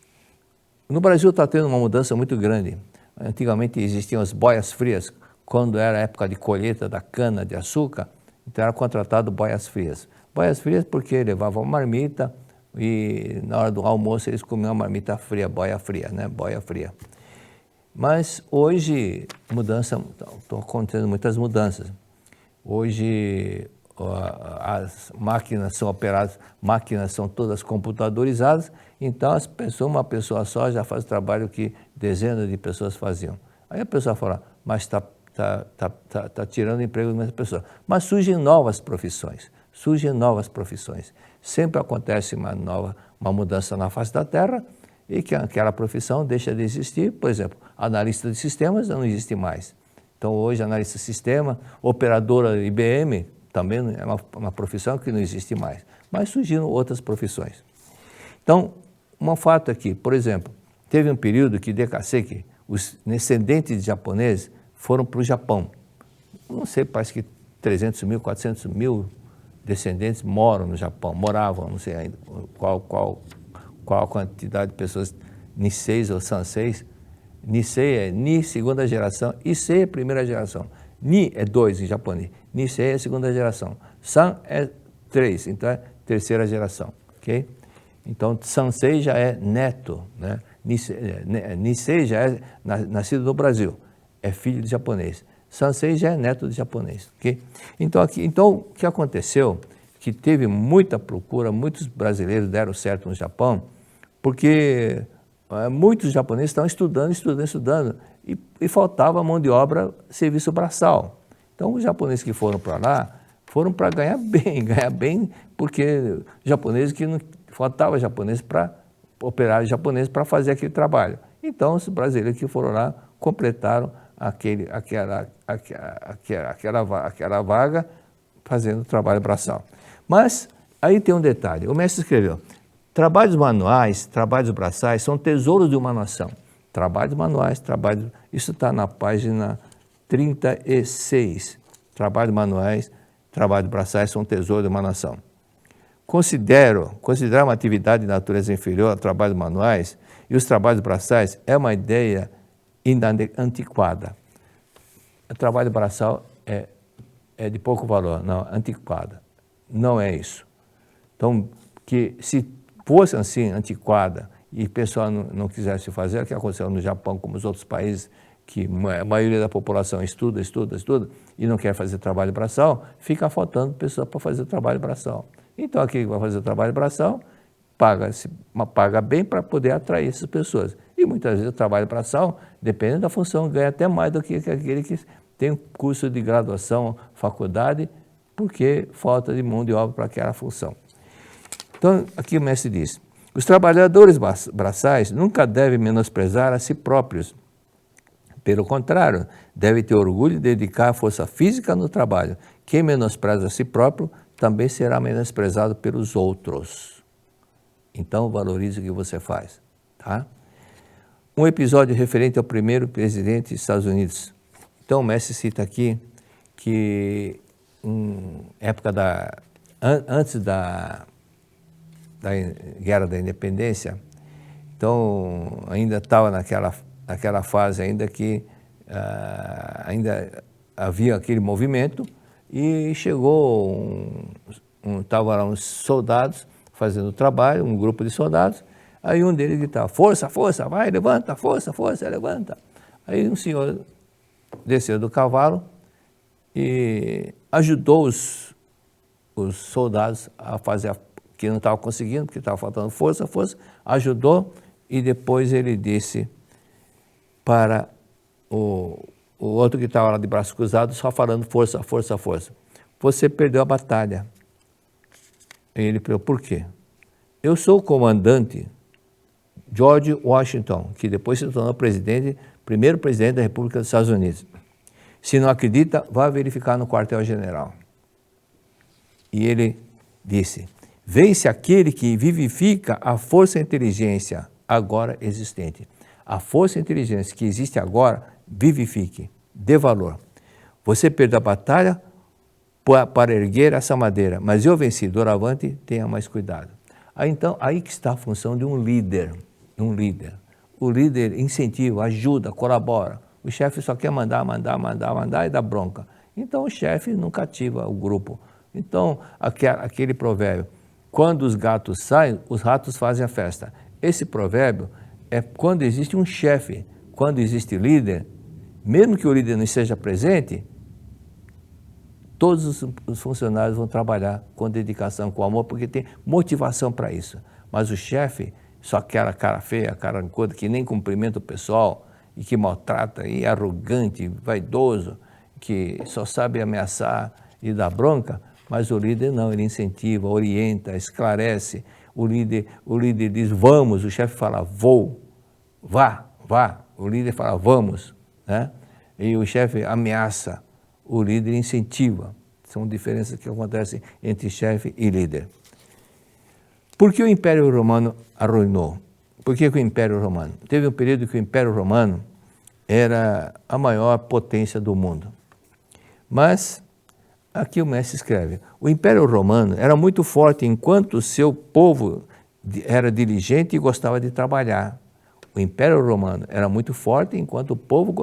no Brasil está tendo uma mudança muito grande. Antigamente existiam as boias frias, quando era a época de colheita da cana de açúcar, então era contratado boias frias. Boias frias porque levavam uma marmita e na hora do almoço eles comiam a marmita fria, boia fria, né? Boia fria. Mas hoje, estão acontecendo muitas mudanças. Hoje as máquinas são operadas, máquinas são todas computadorizadas, então uma pessoa só já faz o trabalho que dezenas de pessoas faziam. Aí a pessoa fala, mas está tirando emprego de muitas pessoas. Mas surgem novas profissões, Sempre acontece uma mudança na face da Terra e que aquela profissão deixa de existir. Por exemplo, analista de sistemas não existe mais. Então hoje analista de sistema, operadora IBM, também é uma profissão que não existe mais, mas surgiram outras profissões. Então, um fato aqui, por exemplo, teve um período que Dekaseki, os descendentes de japoneses foram para o Japão. Não sei, parece que 300 mil, 400 mil descendentes moram no Japão, moravam, não sei ainda qual a quantidade de pessoas, Niseis ou Sanseis. Nisei é Ni, segunda geração, Issei é primeira geração. Ni é 2 em japonês, Nisei é segunda geração, San é 3, então é terceira geração, ok? Então Sansei já é neto, né? Nisei já é nascido no Brasil, é filho de japonês. Sansei já é neto de japonês, ok? Então o que aconteceu? Que teve muita procura, muitos brasileiros deram certo no Japão, porque muitos japoneses estavam estudando, e faltava mão de obra, serviço braçal. Então, os japoneses que foram para lá, foram para ganhar bem, porque japoneses que não faltava japoneses para operários japoneses para fazer aquele trabalho. Então, os brasileiros que foram lá completaram aquela vaga fazendo trabalho braçal. Mas aí tem um detalhe, o mestre escreveu, trabalhos manuais, trabalhos braçais são tesouros de uma nação. Trabalhos manuais, isso está na página 36. Trabalhos manuais, trabalhos braçais são tesouros de uma nação. Considerar uma atividade de natureza inferior a trabalhos manuais e os trabalhos braçais é uma ideia antiquada. O trabalho braçal é de pouco valor, não, antiquada. Não é isso. Então, que se fosse assim, antiquada, e o pessoal não quisesse fazer, o que aconteceu no Japão, como os outros países, que a maioria da população estuda, e não quer fazer trabalho braçal, fica faltando pessoa para fazer trabalho braçal. Então, aquele que vai fazer trabalho braçal, paga bem para poder atrair essas pessoas. E muitas vezes o trabalho braçal, dependendo da função, ganha até mais do que aquele que tem um curso de graduação, faculdade, porque falta de mão de obra para aquela função. Então, aqui o mestre diz, os trabalhadores braçais nunca devem menosprezar a si próprios. Pelo contrário, devem ter orgulho de dedicar a força física no trabalho. Quem menospreza a si próprio também será menosprezado pelos outros. Então, valorize o que você faz. Tá? Um episódio referente ao primeiro presidente dos Estados Unidos. Então, o mestre cita aqui que, antes da Guerra da Independência, então, ainda estava naquela fase ainda que ainda havia aquele movimento e chegou, estavam lá uns soldados fazendo trabalho, um grupo de soldados, aí um deles gritava, força, força, vai, levanta, força, força, levanta. Aí um senhor desceu do cavalo e ajudou os soldados a fazer, que não estavam conseguindo, porque estava faltando força, ajudou e depois ele disse para o outro que estava lá de braço cruzado, só falando força, força, força. Você perdeu a batalha. E ele perguntou, por quê? Eu sou o comandante George Washington, que depois se tornou primeiro presidente da República dos Estados Unidos. Se não acredita, vá verificar no quartel-general. E ele disse, vence aquele que vivifica a força e a inteligência agora existente. A força e a inteligência que existe agora, vivifique, dê valor. Você perdeu a batalha para erguer essa madeira, mas eu venci, doravante, tenha mais cuidado. Então, aí que está a função de um líder. O líder incentiva, ajuda, colabora. O chefe só quer mandar e dá bronca. Então, o chefe não cativa o grupo. Então, aquele provérbio, quando os gatos saem, os ratos fazem a festa. Esse provérbio é quando existe um chefe, quando existe líder, mesmo que o líder não esteja presente, todos os funcionários vão trabalhar com dedicação, com amor, porque tem motivação para isso. Mas o chefe, só aquela cara feia, cara rancuda, que nem cumprimenta o pessoal e que maltrata, e arrogante, vaidoso, que só sabe ameaçar e dar bronca, mas o líder não, ele incentiva, orienta, esclarece. O líder diz vamos, o chefe fala vou, vá. O líder fala vamos, né? E o chefe ameaça, o líder incentiva. São diferenças que acontecem entre chefe e líder. Por que o Império Romano arruinou? Por que o Império Romano? Teve um período que o Império Romano era a maior potência do mundo. Mas, aqui o mestre escreve, o Império Romano era muito forte enquanto o seu povo era diligente e gostava de trabalhar. O Império Romano era muito forte enquanto o povo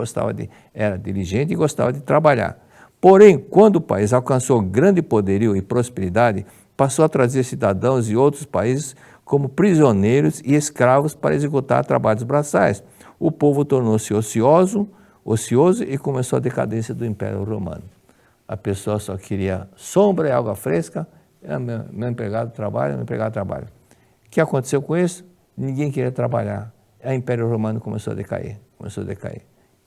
era diligente e gostava de trabalhar. Porém, quando o país alcançou grande poderio e prosperidade, passou a trazer cidadãos de outros países como prisioneiros e escravos para executar trabalhos braçais. O povo tornou-se ocioso e começou a decadência do Império Romano. A pessoa só queria sombra e água fresca, meu empregado trabalha. O que aconteceu com isso? Ninguém queria trabalhar. O Império Romano começou a decair.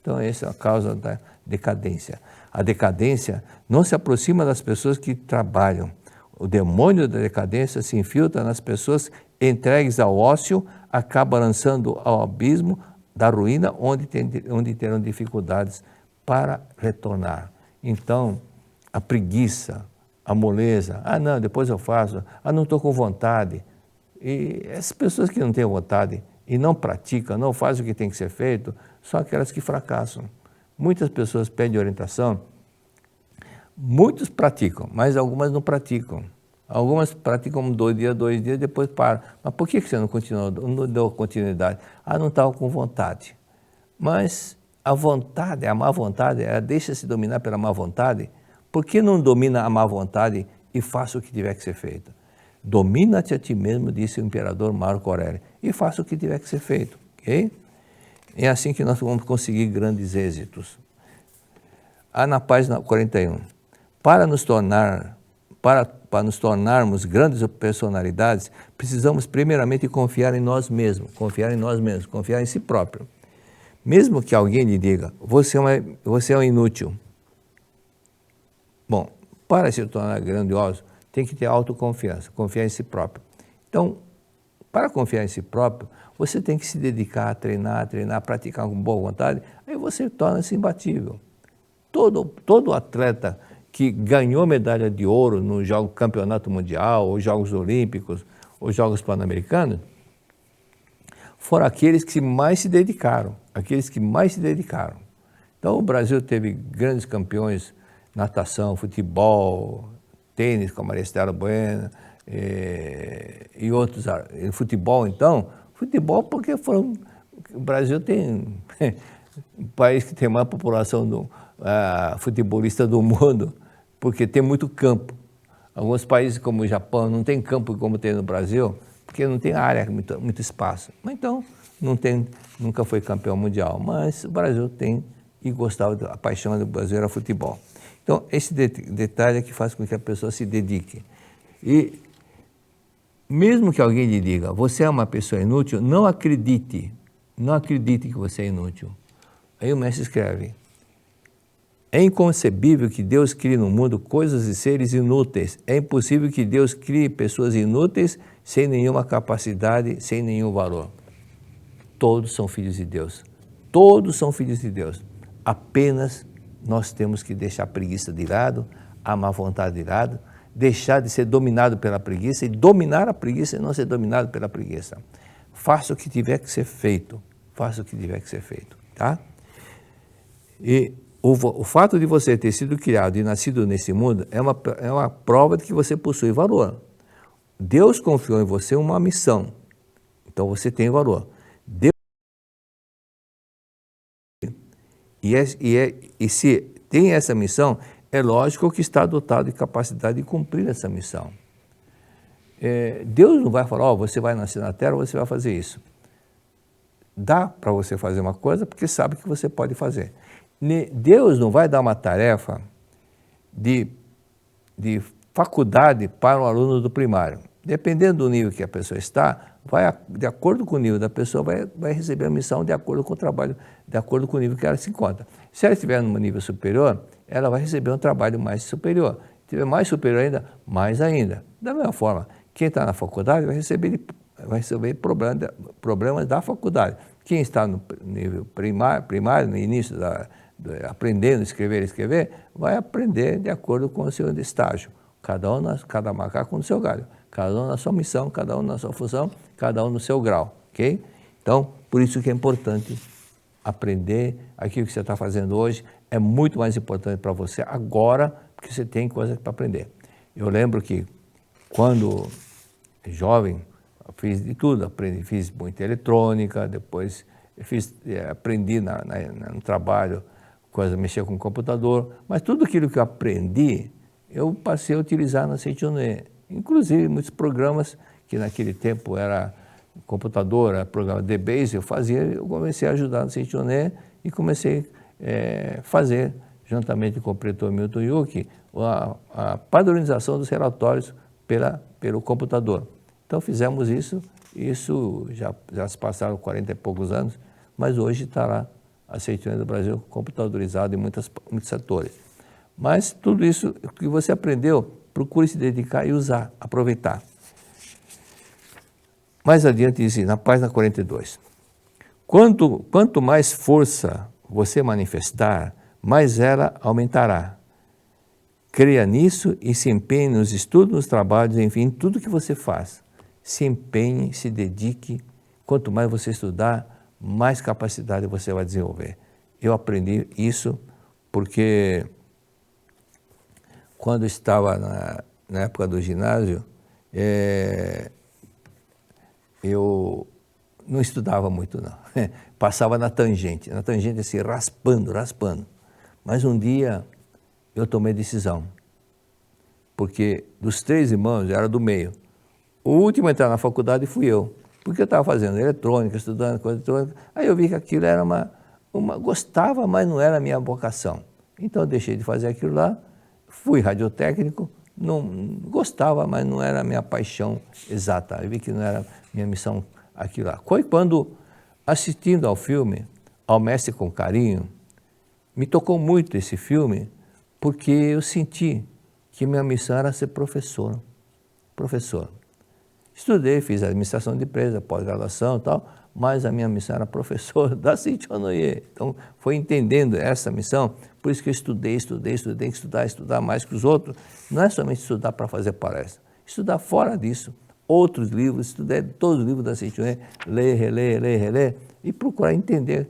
Então, essa é a causa da decadência. A decadência não se aproxima das pessoas que trabalham. O demônio da decadência se infiltra nas pessoas entregues ao ócio, acaba lançando ao abismo da ruína, onde terão dificuldades para retornar. Então, a preguiça, a moleza, não, depois eu faço, não estou com vontade. E essas pessoas que não têm vontade e não praticam, não fazem o que tem que ser feito, são aquelas que fracassam. Muitas pessoas pedem orientação, muitos praticam, mas algumas não praticam. Algumas praticam 2 dias, depois param. Mas por que você não continuou, não deu continuidade? Não estava com vontade. Mas a vontade, a má vontade, ela deixa-se dominar pela má vontade. Por que não domina a má vontade e faça o que tiver que ser feito? Domina-te a ti mesmo, disse o imperador Marco Aurélio, e faça o que tiver que ser feito, ok? É assim que nós vamos conseguir grandes êxitos. Na página 41, para nos tornarmos grandes personalidades, precisamos primeiramente confiar em nós mesmos, confiar em si próprio. Mesmo que alguém lhe diga, você é um inútil. Bom, para se tornar grandioso, tem que ter autoconfiança, confiar em si próprio. Então, para confiar em si próprio, você tem que se dedicar a treinar, praticar com boa vontade, aí você torna-se imbatível. Todo atleta que ganhou medalha de ouro no campeonato mundial, ou Jogos Olímpicos, ou Jogos Pan-Americanos, foram aqueles que mais se dedicaram, Então, o Brasil teve grandes campeões, natação, futebol, tênis, com a Maria Estela Bueno, e outros. Futebol, então, porque o Brasil tem um país que tem a maior população futebolista do mundo, porque tem muito campo. Alguns países como o Japão não tem campo como tem no Brasil, porque não tem área, muito espaço. Então, nunca foi campeão mundial, mas o Brasil tem e gostava, a paixão do Brasil era futebol. Então, esse detalhe é que faz com que a pessoa se dedique. E mesmo que alguém lhe diga, você é uma pessoa inútil, não acredite que você é inútil. Aí o mestre escreve, é inconcebível que Deus crie no mundo coisas e seres inúteis. É impossível que Deus crie pessoas inúteis sem nenhuma capacidade, sem nenhum valor. Todos são filhos de Deus. Todos são filhos de Deus. Apenas nós temos que deixar a preguiça de lado, a má vontade de lado, deixar de ser dominado pela preguiça e dominar a preguiça e não ser dominado pela preguiça. Faça o que tiver que ser feito. Tá? E o fato de você ter sido criado e nascido nesse mundo é uma prova de que você possui valor. Deus confiou em você uma missão, então você tem valor. E se tem essa missão, é lógico que está dotado de capacidade de cumprir essa missão. Deus não vai falar, você vai nascer na Terra, você vai fazer isso. Dá para você fazer uma coisa porque sabe que você pode fazer. Deus não vai dar uma tarefa de faculdade para um aluno do primário. Dependendo do nível que a pessoa está, de acordo com o nível da pessoa, vai receber a missão de acordo com o trabalho, de acordo com o nível que ela se encontra. Se ela estiver num nível superior, ela vai receber um trabalho mais superior. Se estiver mais superior ainda, mais ainda. Da mesma forma, quem está na faculdade vai receber problemas da faculdade. Quem está no nível primário no início aprendendo a escrever, vai aprender de acordo com o seu estágio. Cada macaco no seu galho, cada um na sua missão, cada um na sua função, cada um no seu grau, ok? Então, por isso que é importante aprender aquilo que você está fazendo hoje, é muito mais importante para você agora, porque você tem coisa para aprender. Eu lembro que quando jovem, fiz de tudo, fiz muita eletrônica, depois aprendi no trabalho, mexer com o computador, mas tudo aquilo que eu aprendi, eu passei a utilizar na Seitoné. Inclusive, muitos programas que naquele tempo era computador, era programa DBase, eu comecei a ajudar no Seitoné e comecei a fazer, juntamente com o pretor Milton Yuki, a padronização dos relatórios pelo computador. Então fizemos isso já se passaram 40 e poucos anos, mas hoje está lá a Seitoné do Brasil computadorizado em muitos setores. Mas tudo isso que você aprendeu, procure se dedicar e usar, aproveitar. Mais adiante diz na página 42. Quanto mais força você manifestar, mais ela aumentará. Creia nisso e se empenhe nos estudos, nos trabalhos, enfim, tudo que você faz. Se empenhe, se dedique. Quanto mais você estudar, mais capacidade você vai desenvolver. Eu aprendi isso porque quando estava na época do ginásio, eu não estudava muito não, passava na tangente assim, raspando. Mas um dia eu tomei decisão, porque dos 3 irmãos eu era do meio. O último a entrar na faculdade fui eu, porque eu estava fazendo eletrônica, estudando coisa eletrônica. Aí eu vi que aquilo era gostava, mas não era a minha vocação. Então eu deixei de fazer aquilo lá, fui radiotécnico, não gostava, mas não era a minha paixão exata. Eu vi que não era minha missão aquilo lá. Foi quando, assistindo ao filme, Ao Mestre com Carinho, me tocou muito esse filme, porque eu senti que minha missão era ser professor. Estudei, fiz administração de empresa, pós-graduação e tal, mas a minha missão era professor da City-Onoye. Então, foi entendendo essa missão, por isso que eu estudei, tem que estudar mais que os outros. Não é somente estudar para fazer palestra, estudar fora disso, outros livros, estudei todos os livros da City-Onoye, ler, reler, e procurar entender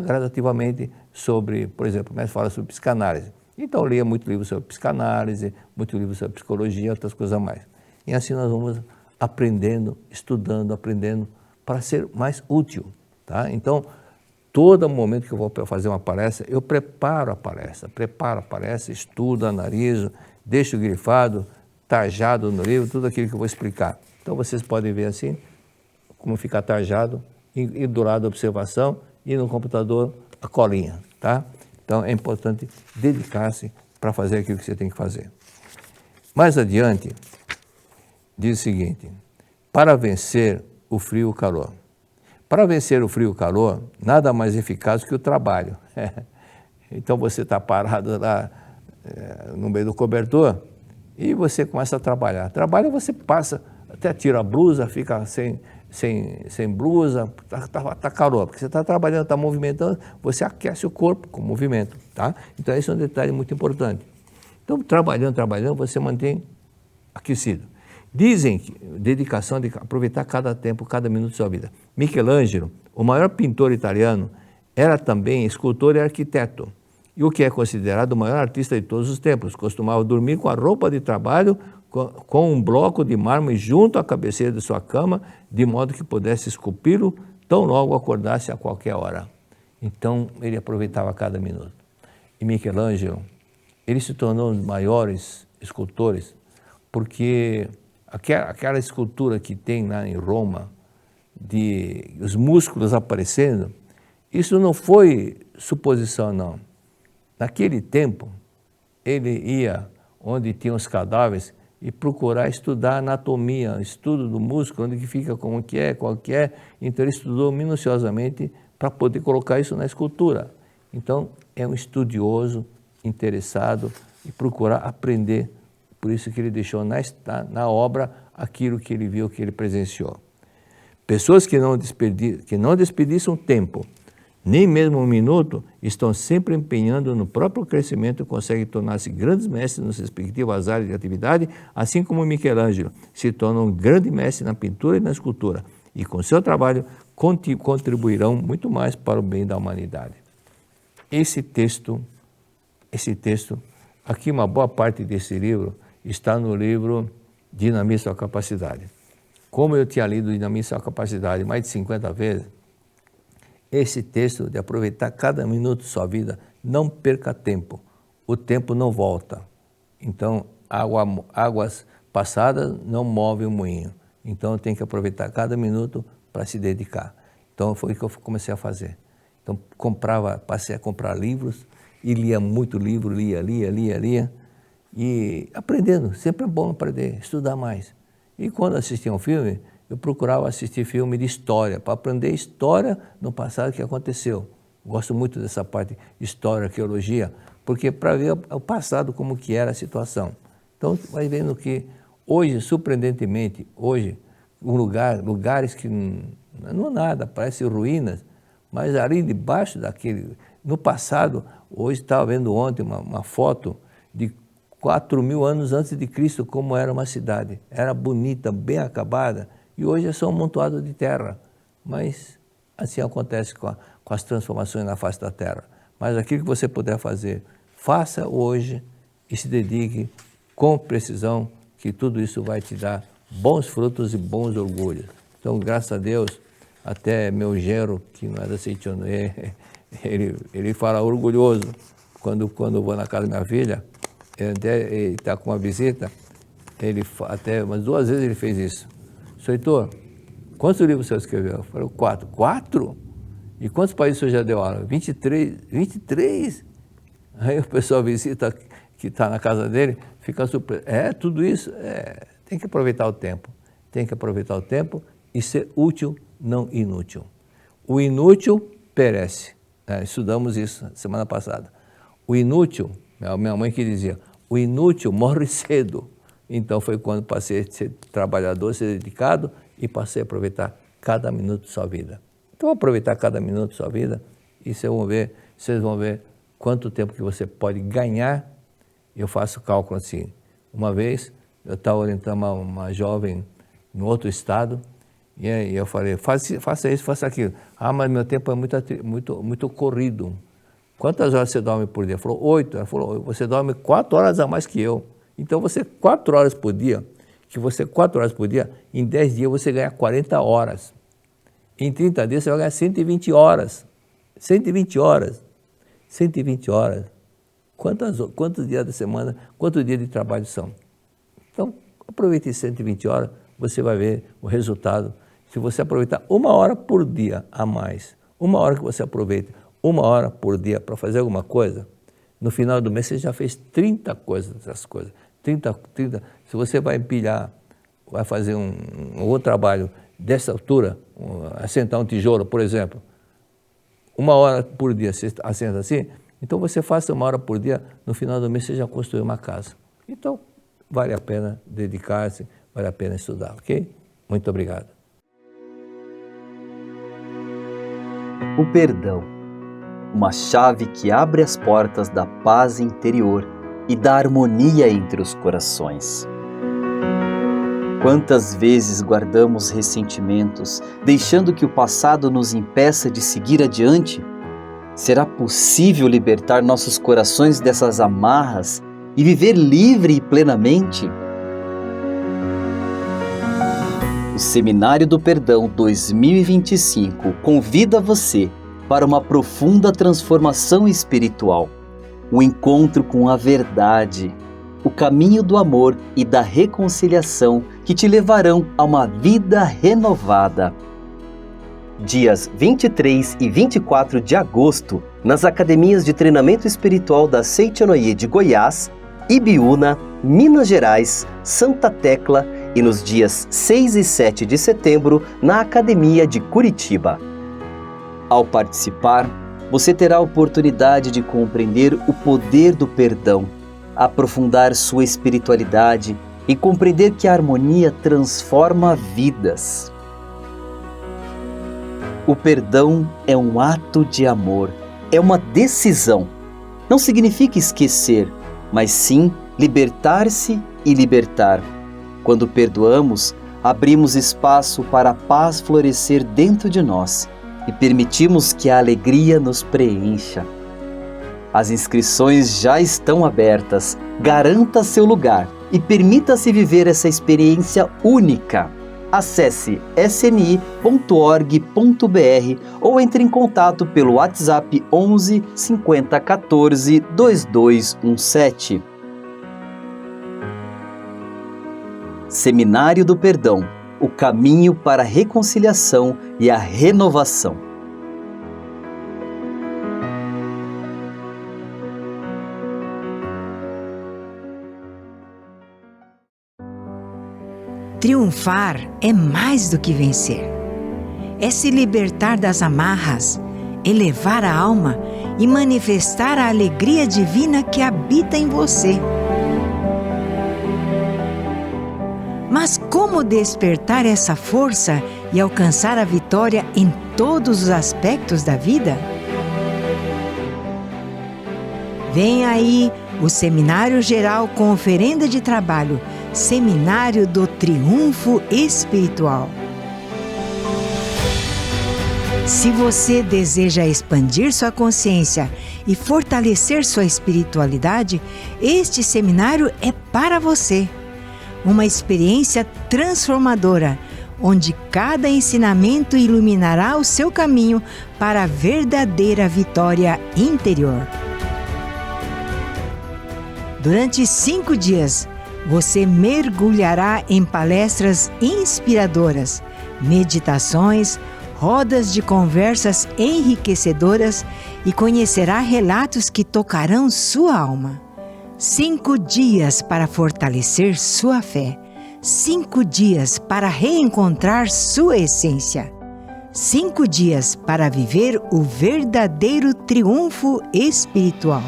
gradativamente sobre, por exemplo, mas fala sobre psicanálise. Então, eu lia muito livro sobre psicanálise, muito livro sobre psicologia, outras coisas mais. E assim nós vamos aprendendo, estudando, aprendendo, para ser mais útil, tá? Então, todo momento que eu vou fazer uma palestra, eu preparo a palestra, estudo, analiso, deixo grifado, tarjado no livro, tudo aquilo que eu vou explicar. Então, vocês podem ver assim, como fica tarjado, e do lado a observação, e no computador a colinha, tá? Então, é importante dedicar-se para fazer aquilo que você tem que fazer. Mais adiante, diz o seguinte: para vencer o frio e o calor. Para vencer o frio e o calor, nada mais eficaz que o trabalho. Então você está parado lá no meio do cobertor e você começa a trabalhar. Trabalha, você passa, até tira a blusa, fica sem blusa, tá calor, porque você está trabalhando, está movimentando, você aquece o corpo com movimento, tá? Então esse é um detalhe muito importante. Então trabalhando, você mantém aquecido. Dizem que dedicação de aproveitar cada tempo, cada minuto de sua vida. Michelangelo, o maior pintor italiano, era também escultor e arquiteto. E o que é considerado o maior artista de todos os tempos. Costumava dormir com a roupa de trabalho, com um bloco de mármore junto à cabeceira de sua cama, de modo que pudesse esculpi-lo tão logo acordasse a qualquer hora. Então, ele aproveitava cada minuto. E Michelangelo, ele se tornou um dos maiores escultores, porque aquela escultura que tem lá em Roma, de os músculos aparecendo, isso não foi suposição, não. Naquele tempo, ele ia onde tinha os cadáveres e procurar estudar anatomia, estudo do músculo, onde que fica, como que é, qual que é. Então ele estudou minuciosamente para poder colocar isso na escultura. Então é um estudioso, interessado e procurar aprender. Por isso que ele deixou na obra aquilo que ele viu, que ele presenciou. Pessoas que não desperdiçam tempo, nem mesmo um minuto, estão sempre empenhando no próprio crescimento e conseguem tornar-se grandes mestres nas respectivas áreas de atividade, assim como Michelangelo se torna um grande mestre na pintura e na escultura, e com seu trabalho contribuirão muito mais para o bem da humanidade. Esse texto, aqui uma boa parte desse livro está no livro Dinamize Sua Capacidade. Como eu tinha lido Dinamize Sua Capacidade mais de 50 vezes, esse texto de aproveitar cada minuto de sua vida, não perca tempo, o tempo não volta. Então, águas passadas não movem o moinho. Então, tem que aproveitar cada minuto para se dedicar. Então, foi o que eu comecei a fazer. Então, passei a comprar livros e lia muito livro, lia, e aprendendo. Sempre é bom aprender, estudar mais. E quando assistia um filme, eu procurava assistir filme de história, para aprender história no passado que aconteceu. Gosto muito dessa parte, história, arqueologia, porque para ver o passado como que era a situação. Então, vai vendo que hoje, surpreendentemente, lugares que não é nada, parecem ruínas, mas ali debaixo daquele... No passado, hoje estava vendo ontem uma foto de 4.000 anos antes de Cristo, como era uma cidade. Era bonita, bem acabada, e hoje é só um amontoado de terra. Mas assim acontece com as transformações na face da terra. Mas aquilo que você puder fazer, faça hoje e se dedique com precisão, que tudo isso vai te dar bons frutos e bons orgulhos. Então, graças a Deus, até meu genro, que não é da City-Onoye, ele fala orgulhoso, quando eu vou na casa da minha filha, ele está com uma visita, até umas 2 vezes ele fez isso. Senhor Heitor, quantos livros o senhor escreveu? Eu falei, 4. 4? E quantos países o senhor já deu aula? 23. 23? Aí o pessoal visita que está na casa dele, fica surpreso. Tudo isso, tem que aproveitar o tempo. Tem que aproveitar o tempo e ser útil, não inútil. O inútil perece. Estudamos isso semana passada. O inútil, minha mãe que dizia, o inútil morre cedo. Então foi quando passei a ser trabalhador, ser dedicado e passei a aproveitar cada minuto de sua vida. Então aproveitar cada minuto de sua vida e vocês vão ver quanto tempo que você pode ganhar. Eu faço cálculo assim. Uma vez eu estava orientando uma jovem no outro estado e aí eu falei, faça isso, faça aquilo. Mas meu tempo é muito corrido. Quantas horas você dorme por dia? Ela falou, 8. Ela falou, você dorme 4 horas a mais que eu. Então você 4 horas por dia, em 10 dias você ganha 40 horas. Em 30 dias você vai ganhar 120 horas. 120 horas. 120 horas. Quantos dias da semana, quantos dias de trabalho são? Então, aproveite 120 horas, você vai ver o resultado. Se você aproveitar 1 hora por dia a mais, 1 hora que você aproveita, 1 hora por dia para fazer alguma coisa, no final do mês você já fez 30 coisas dessas coisas. 30. Se você vai empilhar, vai fazer um outro trabalho dessa altura, assentar um tijolo, por exemplo, 1 hora por dia você assenta assim, então você faça 1 hora por dia, no final do mês você já construiu uma casa. Então, vale a pena dedicar-se, vale a pena estudar, ok? Muito obrigado. O perdão, uma chave que abre as portas da paz interior e da harmonia entre os corações. Quantas vezes guardamos ressentimentos, deixando que o passado nos impeça de seguir adiante? Será possível libertar nossos corações dessas amarras e viver livre e plenamente? O Seminário do Perdão 2025 convida você para uma profunda transformação espiritual, um encontro com a verdade, o caminho do amor e da reconciliação que te levarão a uma vida renovada. Dias 23 e 24 de agosto, nas academias de treinamento espiritual da Seitianoye de Goiás, Ibiúna, Minas Gerais, Santa Tecla e nos dias 6 e 7 de setembro na Academia de Curitiba. Ao participar, você terá a oportunidade de compreender o poder do perdão, aprofundar sua espiritualidade e compreender que a harmonia transforma vidas. O perdão é um ato de amor, é uma decisão. Não significa esquecer, mas sim libertar-se e libertar. Quando perdoamos, abrimos espaço para a paz florescer dentro de nós e permitimos que a alegria nos preencha. As inscrições já estão abertas. Garanta seu lugar e permita-se viver essa experiência única. Acesse sni.org.br ou entre em contato pelo WhatsApp 11 50 14 2217. Seminário do Perdão, o caminho para a reconciliação e a renovação. Triunfar é mais do que vencer. É se libertar das amarras, elevar a alma e manifestar a alegria divina que habita em você. Mas como despertar essa força e alcançar a vitória em todos os aspectos da vida? Vem aí o Seminário Geral com oferenda de trabalho, Seminário do Triunfo Espiritual. Se você deseja expandir sua consciência e fortalecer sua espiritualidade, este seminário é para você. Uma experiência transformadora, onde cada ensinamento iluminará o seu caminho para a verdadeira vitória interior. Durante 5 dias, Você mergulhará em palestras inspiradoras, meditações, rodas de conversas enriquecedoras e conhecerá relatos que tocarão sua alma. 5 dias para fortalecer sua fé. 5 dias para reencontrar sua essência. 5 dias para viver o verdadeiro triunfo espiritual.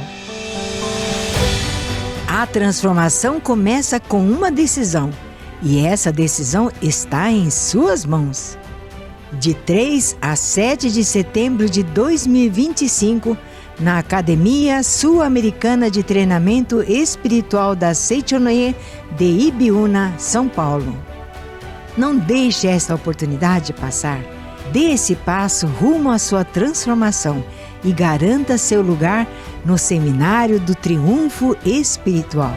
A transformação começa com uma decisão, e essa decisão está em suas mãos. De 3 a 7 de setembro de 2025, na Academia Sul-Americana de Treinamento Espiritual da Seichonoye de Ibiúna, São Paulo. Não deixe esta oportunidade passar. Dê esse passo rumo à sua transformação e garanta seu lugar no Seminário do Triunfo Espiritual.